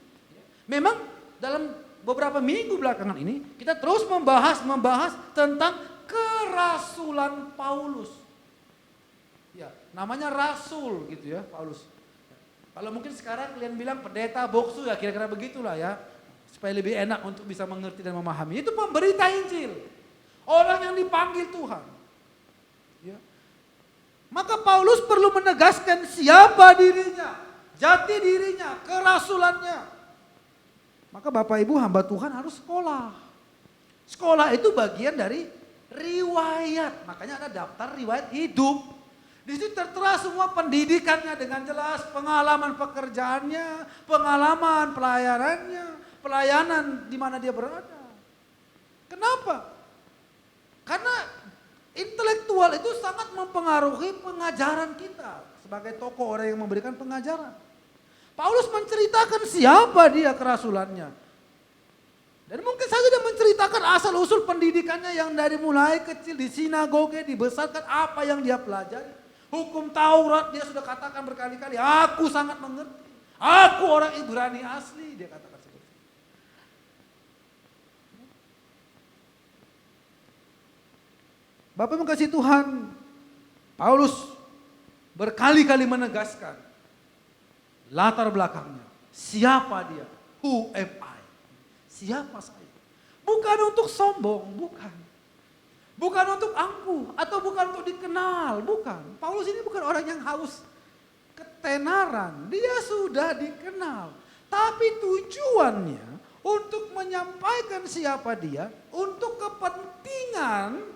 Memang dalam beberapa minggu belakangan ini kita terus membahas tentang kerasulan Paulus. Ya, namanya rasul gitu ya Paulus. Kalau mungkin sekarang kalian bilang pendeta boksu ya kira-kira begitulah ya. Supaya lebih enak untuk bisa mengerti dan memahami. Itu pemberita Injil. Orang yang dipanggil Tuhan. Ya. Maka Paulus perlu menegaskan siapa dirinya. Jati dirinya, kerasulannya. Maka Bapak Ibu hamba Tuhan harus sekolah. Sekolah itu bagian dari riwayat. Makanya ada daftar riwayat hidup. Di situ tertera semua pendidikannya dengan jelas, pengalaman pekerjaannya, pengalaman pelayanannya, pelayanan di mana dia berada. Kenapa? Karena intelektual itu sangat mempengaruhi pengajaran kita sebagai tokoh orang yang memberikan pengajaran. Paulus menceritakan siapa dia kerasulannya. Dan mungkin saja dia menceritakan asal-usul pendidikannya yang dari mulai kecil di sinagoge dibesarkan apa yang dia pelajari. Hukum Taurat dia sudah katakan berkali-kali, aku sangat mengerti. Aku orang Ibrani asli, dia katakan seperti itu. Bapak mengasihi Tuhan, Paulus berkali-kali menegaskan latar belakangnya. Siapa dia? Who am I? Siapa saya? Bukan untuk sombong, bukan. Bukan untuk angkuh atau bukan untuk dikenal, bukan. Paulus ini bukan orang yang haus ketenaran, dia sudah dikenal. Tapi tujuannya untuk menyampaikan siapa dia, untuk kepentingan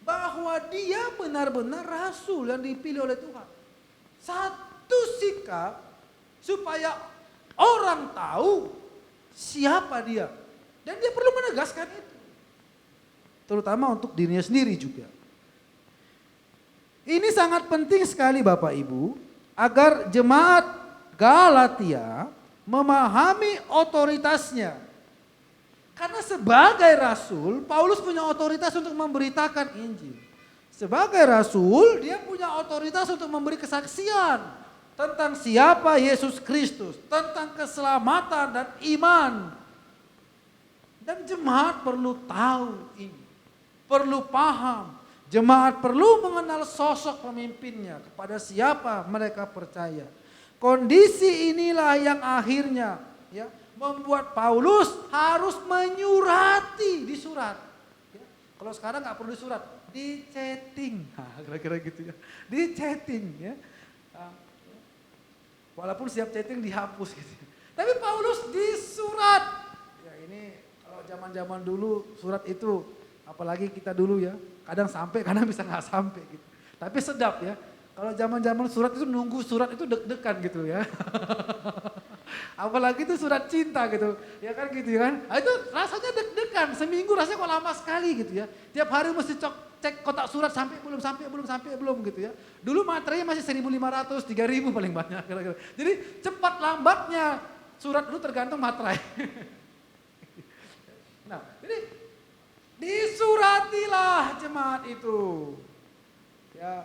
bahwa dia benar-benar rasul yang dipilih oleh Tuhan. Satu sikap supaya orang tahu siapa dia. Dan dia perlu menegaskan itu. Terutama untuk dirinya sendiri juga. Ini sangat penting sekali Bapak Ibu, agar jemaat Galatia memahami otoritasnya. Karena sebagai rasul, Paulus punya otoritas untuk memberitakan Injil. Sebagai rasul, dia punya otoritas untuk memberi kesaksian tentang siapa Yesus Kristus, tentang keselamatan dan iman. Dan jemaat perlu tahu ini, perlu paham. Jemaat perlu mengenal sosok pemimpinnya, kepada siapa mereka percaya. Kondisi inilah yang akhirnya membuat Paulus harus menyurati di surat. Kalau sekarang nggak perlu disurat, di chatting, kira-kira gitu ya, di chatting ya. Walaupun setiap chatting dihapus gitu. Tapi Paulus di surat. Ya ini kalau zaman-zaman dulu surat itu, apalagi kita dulu ya, kadang sampai, kadang bisa nggak sampai gitu. Tapi sedap ya. Kalau zaman-zaman surat itu nunggu surat itu deg-degan gitu ya. Apalagi itu surat cinta gitu, ya kan gitu kan. Nah, itu rasanya deg-degan, seminggu rasanya kok lama sekali gitu ya. Tiap hari mesti cek kotak surat sampai belum gitu ya. Dulu materinya masih 1.500, 3.000 paling banyak kira-kira. Jadi cepat lambatnya surat itu tergantung materai. Nah, jadi disuratilah jemaat itu. Ya,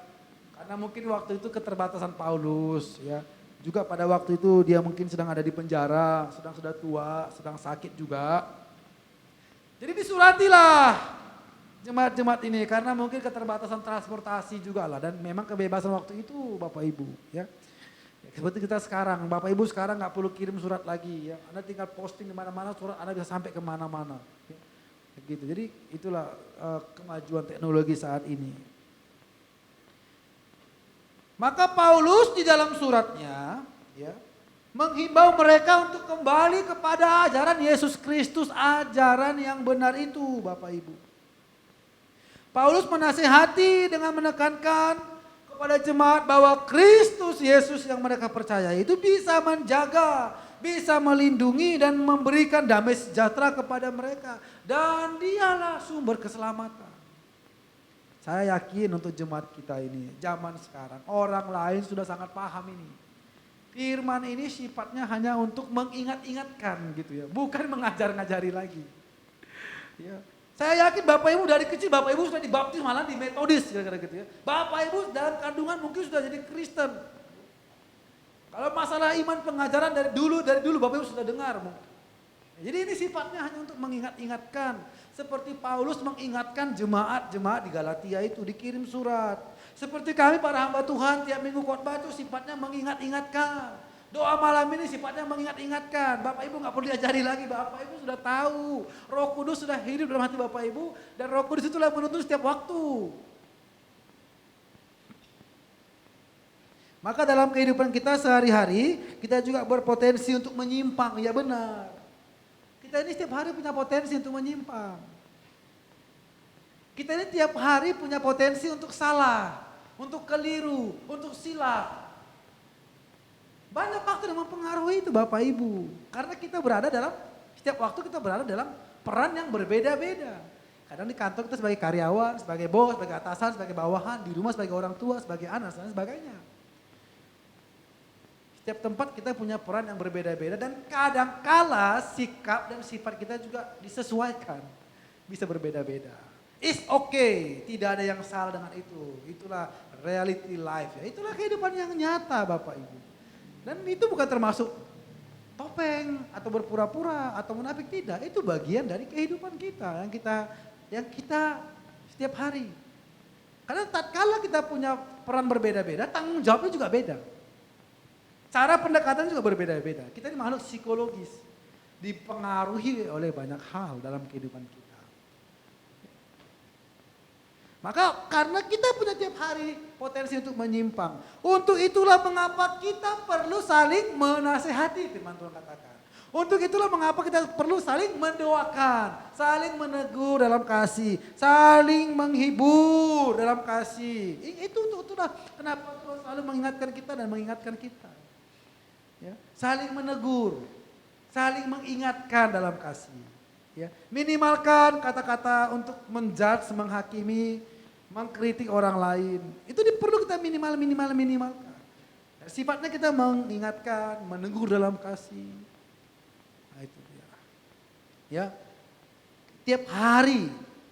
karena mungkin waktu itu keterbatasan Paulus ya. Juga pada waktu itu dia mungkin sedang ada di penjara, sudah tua, sedang sakit juga. Jadi disuratilah jemaat-jemaat ini karena mungkin keterbatasan transportasi juga lah. Dan memang kebebasan waktu itu Bapak Ibu ya. Seperti kita sekarang, Bapak Ibu sekarang gak perlu kirim surat lagi ya. Anda tinggal posting di mana-mana, surat Anda bisa sampai kemana-mana. Ya. Gitu. Jadi itulah kemajuan teknologi saat ini. Maka Paulus di dalam suratnya ya, menghimbau mereka untuk kembali kepada ajaran Yesus Kristus, ajaran yang benar itu Bapak Ibu. Paulus menasihati dengan menekankan kepada jemaat bahwa Kristus Yesus yang mereka percaya itu bisa menjaga, bisa melindungi dan memberikan damai sejahtera kepada mereka. Dan dialah sumber keselamatan. Saya yakin untuk jemaat kita ini, zaman sekarang, orang lain sudah sangat paham ini. Firman ini sifatnya hanya untuk mengingat-ingatkan gitu ya, bukan mengajar-ngajari lagi. Ya. Saya yakin Bapak Ibu dari kecil, Bapak Ibu sudah dibaptis malah di metodis kira-kira gitu ya. Bapak Ibu dalam kandungan mungkin sudah jadi Kristen. Kalau masalah iman pengajaran dari dulu Bapak Ibu sudah dengar mungkin. Jadi ini sifatnya hanya untuk mengingat-ingatkan. Seperti Paulus mengingatkan jemaat-jemaat di Galatia itu dikirim surat. Seperti kami para hamba Tuhan tiap minggu khotbah itu sifatnya mengingat-ingatkan. Doa malam ini sifatnya mengingat-ingatkan. Bapak Ibu gak perlu diajari lagi, Bapak Ibu sudah tahu. Roh Kudus sudah hidup dalam hati Bapak Ibu. Dan Roh Kudus itulah yang menuntun setiap waktu. Maka dalam kehidupan kita sehari-hari, kita juga berpotensi untuk menyimpang, ya benar. Kita ini setiap hari punya potensi untuk menyimpang. Kita ini tiap hari punya potensi untuk salah, untuk keliru, untuk silap. Banyak faktor yang mempengaruhi itu Bapak Ibu. Karena kita setiap waktu kita berada dalam peran yang berbeda-beda. Kadang di kantor kita sebagai karyawan, sebagai bos, sebagai atasan, sebagai bawahan, di rumah sebagai orang tua, sebagai anak, dan sebagainya. Setiap tempat kita punya peran yang berbeda-beda dan kadang-kala sikap dan sifat kita juga disesuaikan. Bisa berbeda-beda. It's okay, tidak ada yang salah dengan itu. Itulah reality life ya. Itulah kehidupan yang nyata Bapak Ibu. Dan itu bukan termasuk topeng atau berpura-pura atau munafik, tidak. Itu bagian dari kehidupan kita yang kita setiap hari. Karena tatkala kita punya peran berbeda-beda, tanggung jawabnya juga beda. Cara pendekatan juga berbeda-beda. Kita ini makhluk psikologis, dipengaruhi oleh banyak hal dalam kehidupan kita. Maka karena kita punya tiap hari potensi untuk menyimpang. Untuk itulah mengapa kita perlu saling menasehati, firman Tuhan katakan. Untuk itulah mengapa kita perlu saling mendoakan, saling menegur dalam kasih, saling menghibur dalam kasih. Itulah kenapa Tuhan selalu mengingatkan kita dan mengingatkan kita. Ya, saling menegur, saling mengingatkan dalam kasih. Ya, minimalkan kata-kata untuk menjudge, menghakimi, mengkritik orang lain. Itu perlu kita minimalkan. Sifatnya kita mengingatkan, menegur dalam kasih. Nah, itu dia. Ya. Tiap hari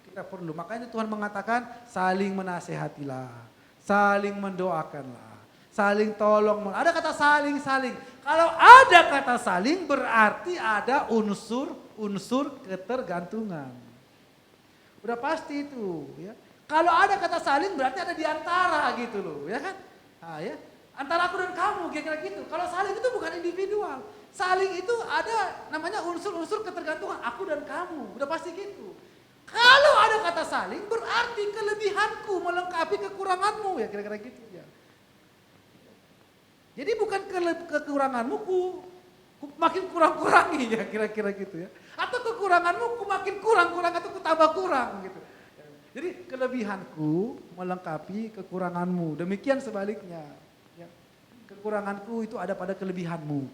kita perlu. Makanya Tuhan mengatakan saling menasehatilah, saling mendoakanlah, saling tolong. Ada kata saling. Kalau ada kata saling berarti ada unsur ketergantungan. Udah pasti itu, ya. Kalau ada kata saling berarti ada di antara gitu loh, ya kan? Nah, ya. Antara aku dan kamu, kira-kira gitu. Kalau saling itu bukan individual. Saling itu ada namanya unsur-unsur ketergantungan, aku dan kamu. Udah pasti gitu. Kalau ada kata saling berarti kelebihanku melengkapi kekuranganmu, ya kira-kira gitu ya. Jadi bukan kekuranganmu ku makin kurang-kurangi, ya kira-kira gitu ya. Atau kekuranganmu ku makin kurang-kurang atau ku tambah kurang gitu. Jadi kelebihanku melengkapi kekuranganmu. Demikian sebaliknya. Ya. Kekuranganku itu ada pada kelebihanmu.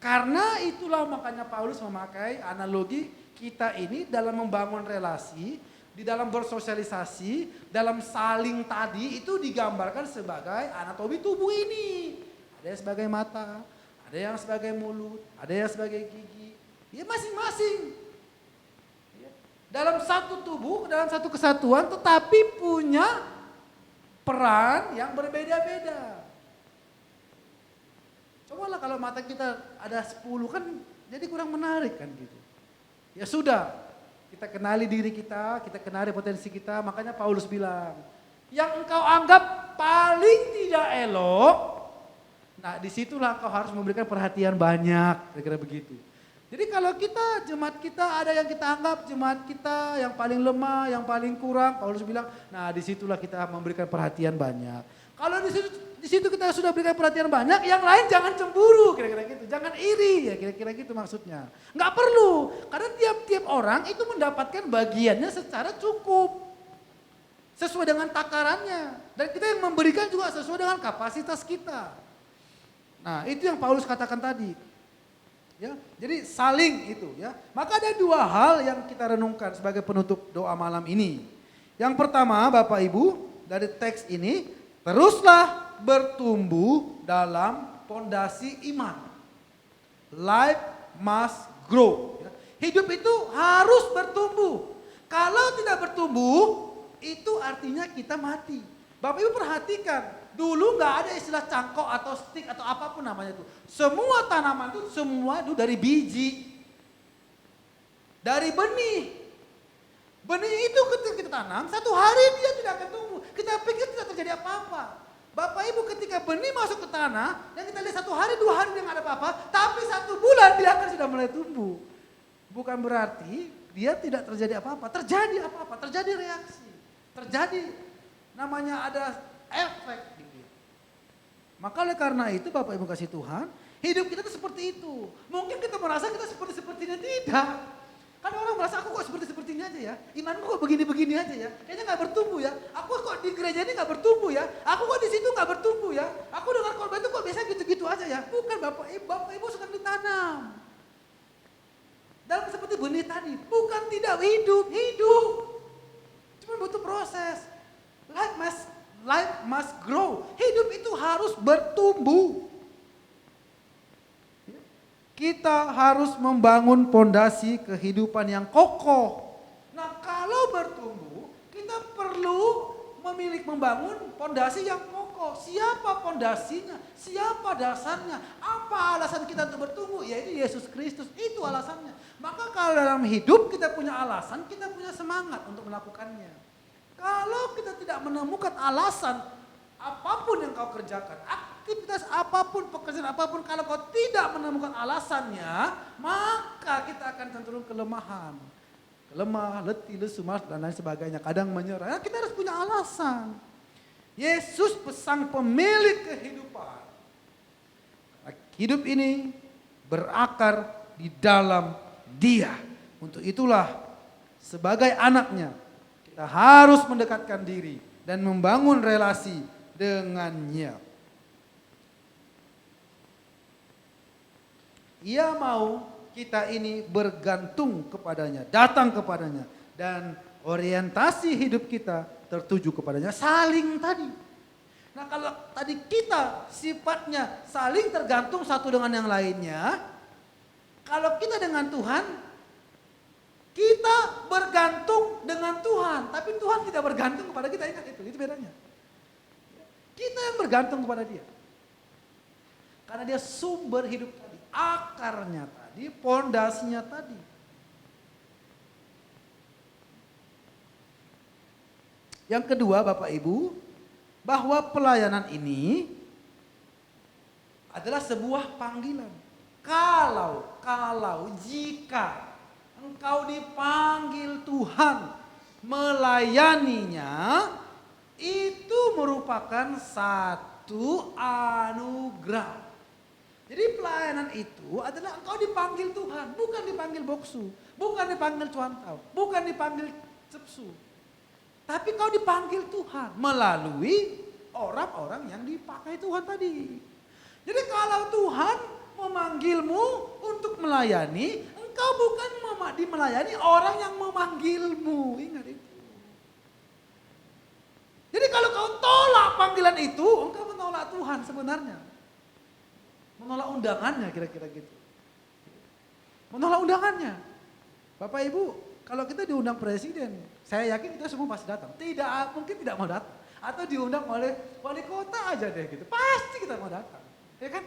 Karena itulah makanya Paulus memakai analogi kita ini dalam membangun relasi, di dalam bersosialisasi, dalam saling tadi itu digambarkan sebagai anatomi tubuh ini. Ada yang sebagai mata, ada yang sebagai mulut, ada yang sebagai gigi. Ya masing-masing. Dalam satu tubuh, dalam satu kesatuan tetapi punya peran yang berbeda-beda. Cobalah kalau mata kita ada 10 kan jadi kurang menarik kan gitu. Ya sudah, kita kenali diri kita kenali potensi kita, makanya Paulus bilang, yang engkau anggap paling tidak elok, nah disitulah engkau harus memberikan perhatian banyak, kira-kira begitu. Jadi kalau jemaat kita ada yang kita anggap jemaat kita yang paling lemah, yang paling kurang, Paulus bilang, nah disitulah kita memberikan perhatian banyak. Kalau di situ kita sudah berikan perhatian banyak, yang lain jangan cemburu, kira-kira gitu, jangan iri, ya kira-kira gitu maksudnya. Nggak perlu, karena tiap-tiap orang itu mendapatkan bagiannya secara cukup, sesuai dengan takarannya, dan kita yang memberikan juga sesuai dengan kapasitas kita. Nah itu yang Paulus katakan tadi. Ya, jadi saling itu ya. Maka ada 2 hal yang kita renungkan sebagai penutup doa malam ini. Yang pertama Bapak Ibu dari teks ini, teruslah bertumbuh dalam pondasi iman. Life must grow. Hidup itu harus bertumbuh. Kalau tidak bertumbuh, itu artinya kita mati. Bapak Ibu perhatikan, dulu nggak ada istilah cangkok atau stick atau apapun namanya itu. Semua tanaman itu semua itu dari biji, dari benih. Benih itu ketika kita tanam, satu hari dia tidak akan tumbuh. Kita pikir tidak terjadi apa-apa. Bapak Ibu ketika benih masuk ke tanah, dan kita lihat 1 hari 2 hari dia nggak ada apa-apa, tapi 1 bulan dia akan sudah mulai tumbuh. Bukan berarti dia tidak terjadi apa-apa, terjadi apa-apa, terjadi reaksi, terjadi namanya ada efek. Maka oleh karena itu Bapak Ibu kasih Tuhan, hidup kita itu seperti itu. Mungkin kita merasa kita seperti-sepertinya, tidak. Kan orang merasa aku kok seperti-sepertinya aja ya. Imanku kok begini-begini aja ya. Kayaknya gak bertumbuh ya. Aku kok di gereja ini gak bertumbuh ya. Aku kok di situ gak bertumbuh ya. Aku dengar khotbah itu kok biasa gitu-gitu aja ya. Bukan Bapak Ibu sedang ditanam. Dalam seperti benih tadi. Bukan tidak hidup. Cuma butuh proses. Life must grow. Hidup itu harus bertumbuh. Kita harus membangun pondasi kehidupan yang kokoh. Nah, kalau bertumbuh, kita perlu membangun pondasi yang kokoh. pokok, siapa pondasinya, siapa dasarnya, apa alasan kita untuk bertumbuh, yaitu Yesus Kristus, itu alasannya. Maka kalau dalam hidup kita punya alasan, kita punya semangat untuk melakukannya. Kalau kita tidak menemukan alasan, apapun yang kau kerjakan, aktivitas apapun, pekerjaan apapun, kalau kau tidak menemukan alasannya, maka kita akan cenderung kelemahan. Lemah, letih, lesu, malas, dan lain sebagainya. Kadang menyerah. Nah, kita harus punya alasan. Yesus sang pemilik kehidupan. Hidup ini berakar di dalam Dia. Untuk itulah sebagai anaknya kita harus mendekatkan diri dan membangun relasi dengannya. Ia mau kita ini bergantung kepadanya, datang kepadanya, dan orientasi hidup kita tertuju kepadanya, saling tadi. Nah, kalau tadi kita sifatnya saling tergantung satu dengan yang lainnya, kalau kita dengan Tuhan, kita bergantung dengan Tuhan, tapi Tuhan tidak bergantung kepada kita, ingat itu bedanya. Kita yang bergantung kepada Dia. Karena Dia sumber hidup tadi, akarnya tadi, pondasinya tadi. Yang kedua, Bapak Ibu, bahwa pelayanan ini adalah sebuah panggilan. Jika engkau dipanggil Tuhan melayaninya, itu merupakan satu anugerah. Jadi pelayanan itu adalah engkau dipanggil Tuhan, bukan dipanggil boksu, bukan dipanggil cuantau, bukan dipanggil cepsu. Tapi kau dipanggil Tuhan melalui orang-orang yang dipakai Tuhan tadi. Jadi kalau Tuhan memanggilmu untuk melayani, engkau bukan melayani orang yang memanggilmu. Ingat itu. Jadi kalau kau tolak panggilan itu, engkau menolak Tuhan sebenarnya. Menolak undangannya kira-kira gitu. Menolak undangannya. Bapak Ibu, kalau kita diundang presiden, saya yakin kita semua pasti datang. Mungkin tidak mau datang. Atau diundang oleh wali kota aja deh gitu. Pasti kita mau datang. Ya kan?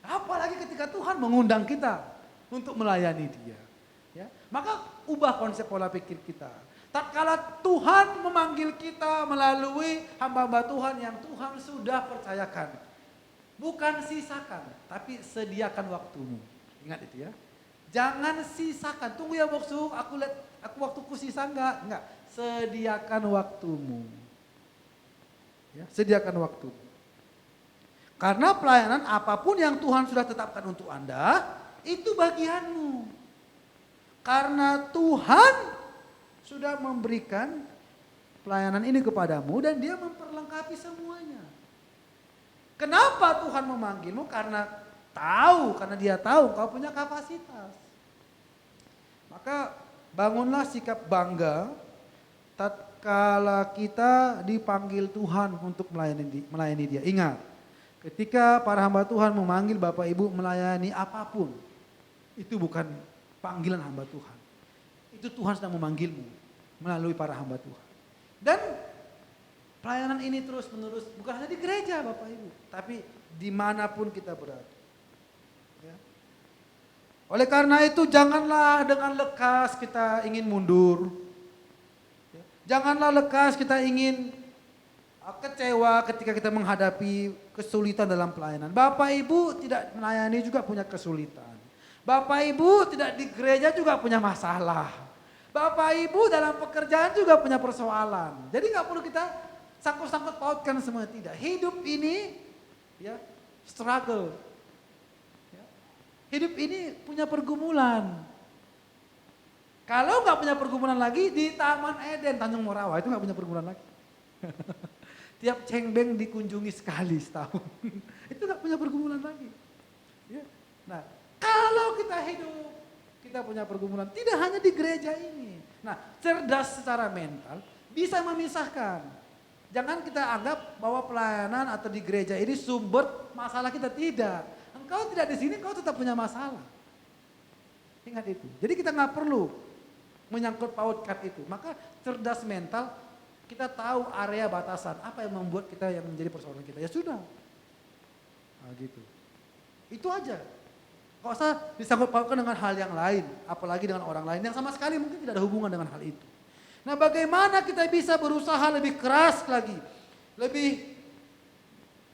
Apalagi ketika Tuhan mengundang kita untuk melayani Dia. Ya, maka ubah konsep pola pikir kita. Tatkala Tuhan memanggil kita melalui hamba-hamba Tuhan yang Tuhan sudah percayakan. Bukan sisakan, tapi sediakan waktumu. Ingat itu ya. Jangan sisakan. Tunggu ya boksu, aku waktuku sisa enggak. Sediakan waktumu. Ya, sediakan waktumu. Karena pelayanan apapun yang Tuhan sudah tetapkan untuk Anda, itu bagianmu. Karena Tuhan sudah memberikan pelayanan ini kepadamu dan Dia memperlengkapi semuanya. Kenapa Tuhan memanggilmu? Karena Dia tahu kau punya kapasitas. Maka bangunlah sikap bangga tatkala kita dipanggil Tuhan untuk melayani Dia. Ingat, ketika para hamba Tuhan memanggil Bapak Ibu melayani apapun, itu bukan panggilan hamba Tuhan. Itu Tuhan sedang memanggilmu melalui para hamba Tuhan. Dan pelayanan ini terus menerus, bukan hanya di gereja Bapak Ibu, tapi dimanapun kita berada. Ya. Oleh karena itu janganlah dengan lekas kita ingin mundur. Ya. Janganlah lekas kita ingin kecewa ketika kita menghadapi kesulitan dalam pelayanan. Bapak Ibu tidak melayani juga punya kesulitan. Bapak Ibu tidak di gereja juga punya masalah. Bapak Ibu dalam pekerjaan juga punya persoalan. Jadi gak perlu kita sangkut-sangkut pautkan semua, tidak. Hidup ini ya struggle. Ya. Hidup ini punya pergumulan. Kalau nggak punya pergumulan lagi di Taman Eden Tanjung Morawa itu nggak punya pergumulan lagi. Tiap cengbeng dikunjungi sekali setahun. Itu nggak punya pergumulan lagi. Ya. Nah, kalau kita hidup kita punya pergumulan tidak hanya di gereja ini. Nah, cerdas secara mental bisa memisahkan. Jangan kita anggap bahwa pelayanan atau di gereja ini sumber masalah kita, tidak. Engkau tidak di sini, engkau tetap punya masalah. Ingat itu. Jadi kita nggak perlu menyangkut pautkan itu. Maka cerdas mental Kita tahu area batasan, apa yang membuat kita yang menjadi persoalan kita. Ya sudah. Nah, gitu. Itu aja. Gak usah disangkut pautkan dengan hal yang lain, apalagi dengan orang lain yang sama sekali mungkin tidak ada hubungan dengan hal itu. Nah, bagaimana kita bisa berusaha lebih keras lagi, lebih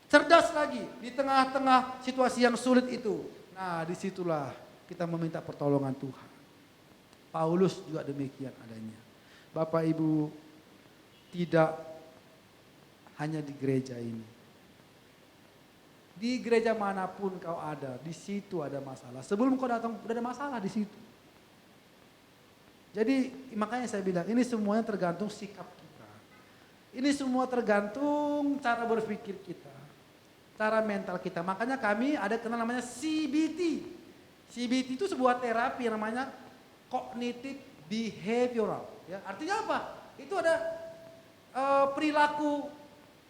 cerdas lagi di tengah-tengah situasi yang sulit itu. Nah, disitulah kita meminta pertolongan Tuhan. Paulus juga demikian adanya. Bapak Ibu, tidak hanya di gereja ini. Di gereja manapun kau ada, di situ ada masalah. Sebelum kau datang udah ada masalah di situ. Jadi makanya saya bilang ini semuanya tergantung sikap kita. Ini semua tergantung cara berpikir kita. Cara mental kita. Makanya kami ada kenal namanya CBT. CBT itu sebuah terapi yang namanya cognitive behavioral. Ya, artinya apa? Itu ada perilaku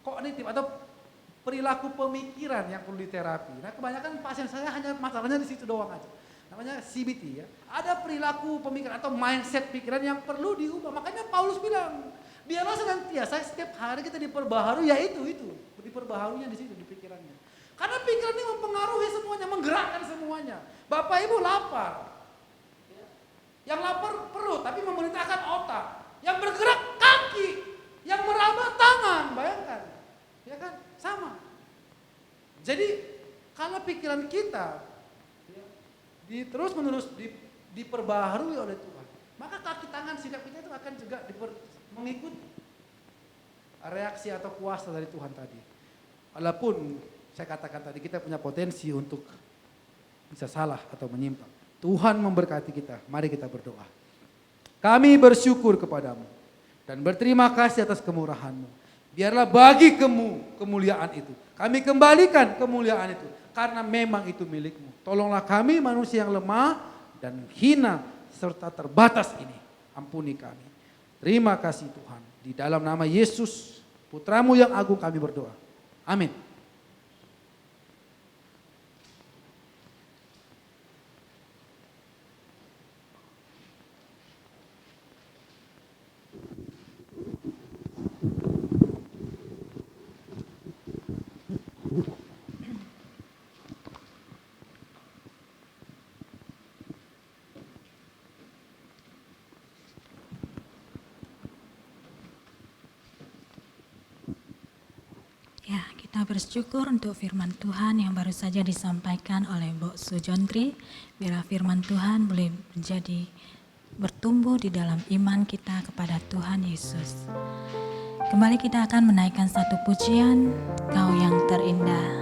kognitif atau perilaku pemikiran yang perlu diterapi. Nah, kebanyakan pasien saya hanya masalahnya di situ doang aja. Namanya CBT ya. Ada perilaku pemikiran atau mindset pikiran yang perlu diubah. Makanya Paulus bilang, biarlah senantiasa setiap hari kita diperbaharui, ya itu diperbaharuinya di situ di pikirannya. Karena pikiran ini mempengaruhi semuanya, menggerakkan semuanya. Bapak Ibu lapar. Yang lapar perut tapi memerintahkan otak. Yang bergerak kaki, yang meraba tangan, bayangkan. Ya kan? Sama. Jadi kalau pikiran kita terus menerus diperbaharui oleh Tuhan, maka kaki tangan sikap kita itu akan juga mengikuti reaksi atau kuasa dari Tuhan tadi. Walaupun saya katakan tadi kita punya potensi untuk bisa salah atau menyimpang. Tuhan memberkati kita. Mari kita berdoa. Kami bersyukur kepadamu dan berterima kasih atas kemurahan-Mu. Biarlah bagi kemuliaan itu. Kami kembalikan kemuliaan itu. Karena memang itu milik-Mu. Tolonglah kami manusia yang lemah dan hina serta terbatas ini. Ampuni kami. Terima kasih Tuhan. Di dalam nama Yesus, Putra-Mu yang agung kami berdoa. Amin. Ya, kita bersyukur untuk firman Tuhan yang baru saja disampaikan oleh Mbok Sujontri. Biarlah firman Tuhan boleh menjadi bertumbuh di dalam iman kita kepada Tuhan Yesus. Kembali kita akan menaikkan satu pujian, Kau yang terindah.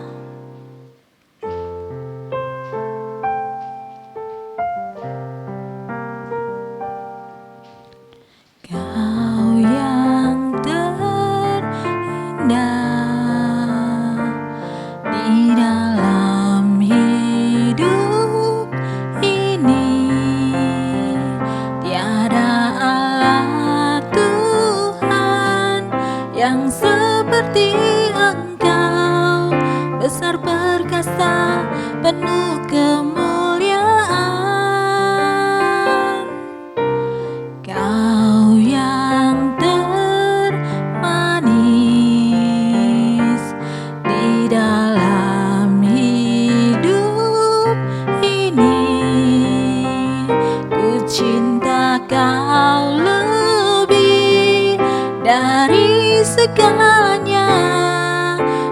Kau yang terindah di dalam hidup ini, tiada Allah Tuhan yang seperti Engkau, besar perkasa penuh kemuliaan. Kau yang termanis di dalam hidup ini, ku cinta Kau lebih dari segalanya,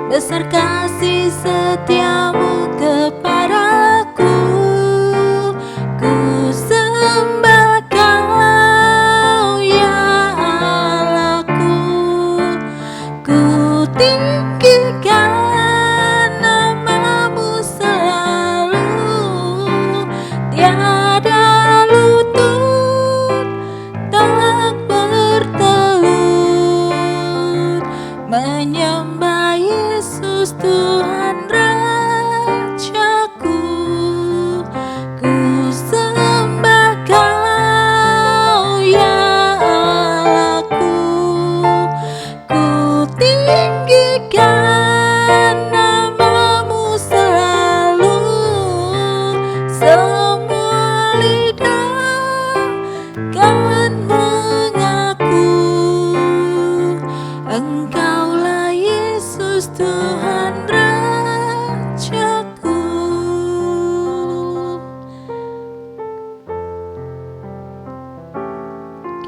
besar kasih setiamu kepadaku. Ku sembah Kau ya Allahku, ku tinggikan nama-Mu selalu, tiada lutut tak bertelut, menyembah Yesus Tuhan Raja.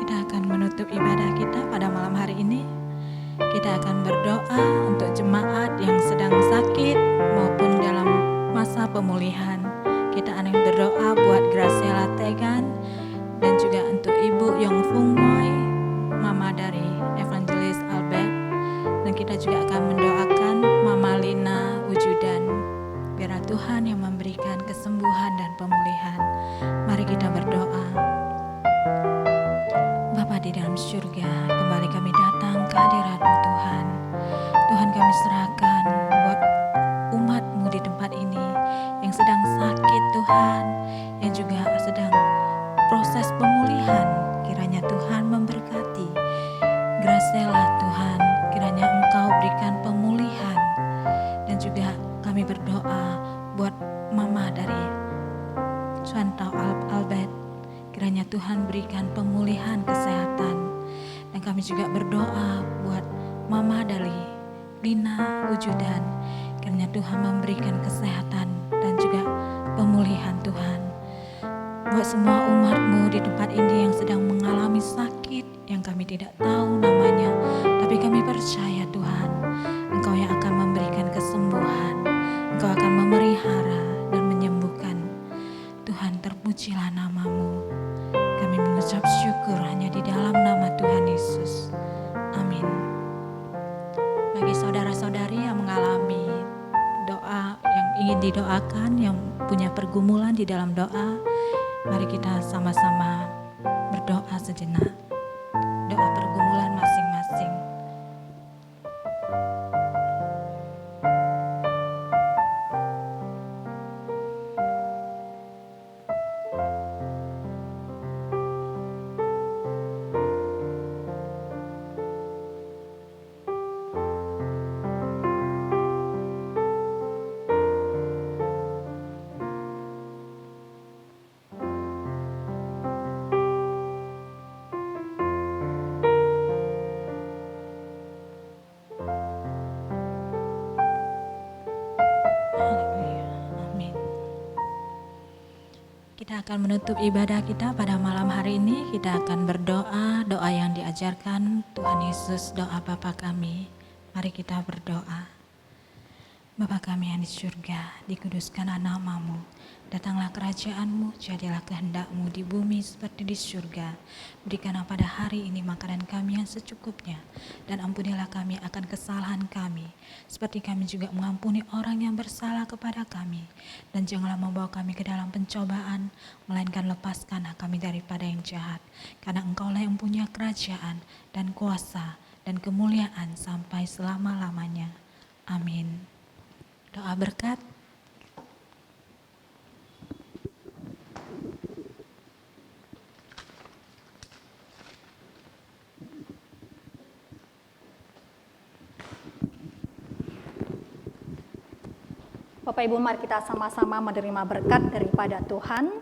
kita akan menutup ibadah kita pada malam hari ini. Kita akan berdoa untuk jemaat yang sedang sakit maupun dalam masa pemulihan. Kita akan berdoa buat Graciela Tegan dan juga untuk Ibu Yong Fung Moy, Mama dari Evangelis Albert. Dan kita juga akan mendoakan Mama Lina Wujudan. Biar Tuhan yang memberikan kesembuhan dan pemulihan. Mari kita berdoa. Bapa di dalam surga, kembali kami datang ke hadirat-Mu Tuhan. Tuhan, kami serahkan buat umat-Mu di tempat ini yang sedang sakit Tuhan, yang juga sedang proses pemulihan. Kiranya Tuhan memberkati Graciela Tuhan, kiranya Engkau berikan pemulihan. Dan juga kami berdoa buat Mama dari Suantau Albert, kiranya Tuhan berikan pemulihan kesehatan. Dan kami juga berdoa buat Mama dari Lina Wujudan, kiranya Tuhan memberikan kesehatan dan juga pemulihan Tuhan. Buat semua umat-Mu di tempat ini yang sedang mengalami sakit yang kami tidak tahu namanya, tapi kami percaya Tuhan, Engkau yang akan memberikan kesembuhan, Engkau akan memelihara dan menyembuhkan. Tuhan, terpujilah nama-Mu. Kami mengucap syukur hanya di dalam nama Tuhan Yesus. Amin. Bagi saudara-saudari yang mengalami doa yang ingin didoakan, yang punya pergumulan di dalam doa, mari kita sama-sama berdoa sejenak. Doa pergumulan masing-masing. Kita akan menutup ibadah kita pada malam hari ini. Kita akan berdoa, doa yang diajarkan Tuhan Yesus, doa Bapa kami. Mari kita berdoa. Bapa kami yang di surga, dikuduskanlah nama-Mu. Datanglah kerajaan-Mu, jadilah kehendak-Mu di bumi seperti di surga. Berikanlah pada hari ini makanan kami yang secukupnya, dan ampunilah kami akan kesalahan kami, seperti kami juga mengampuni orang yang bersalah kepada kami. Dan janganlah membawa kami ke dalam pencobaan, melainkan lepaskanlah kami daripada yang jahat. Karena Engkaulah yang punya kerajaan dan kuasa dan kemuliaan sampai selama-lamanya. Amin. Doa berkat. Bapak Ibu, mari kita sama-sama menerima berkat daripada Tuhan.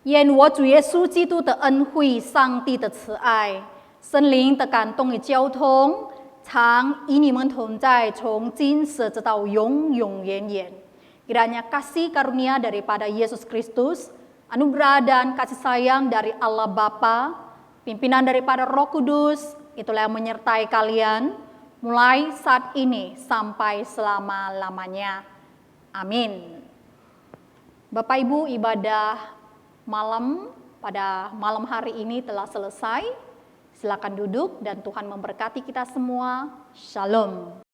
愿我主耶稣基督的恩惠、上帝的慈爱、圣灵的感动与交通，常与你们同在，从今时直到永永远远。Kiranya kasih karunia daripada Yesus Kristus, anugerah dan kasih sayang dari Allah Bapa, pimpinan daripada Roh Kudus, itulah yang menyertai kalian, mulai saat ini sampai selama-lamanya. Amin. Bapak Ibu, ibadah malam pada malam hari ini telah selesai. Silakan duduk dan Tuhan memberkati kita semua. Shalom.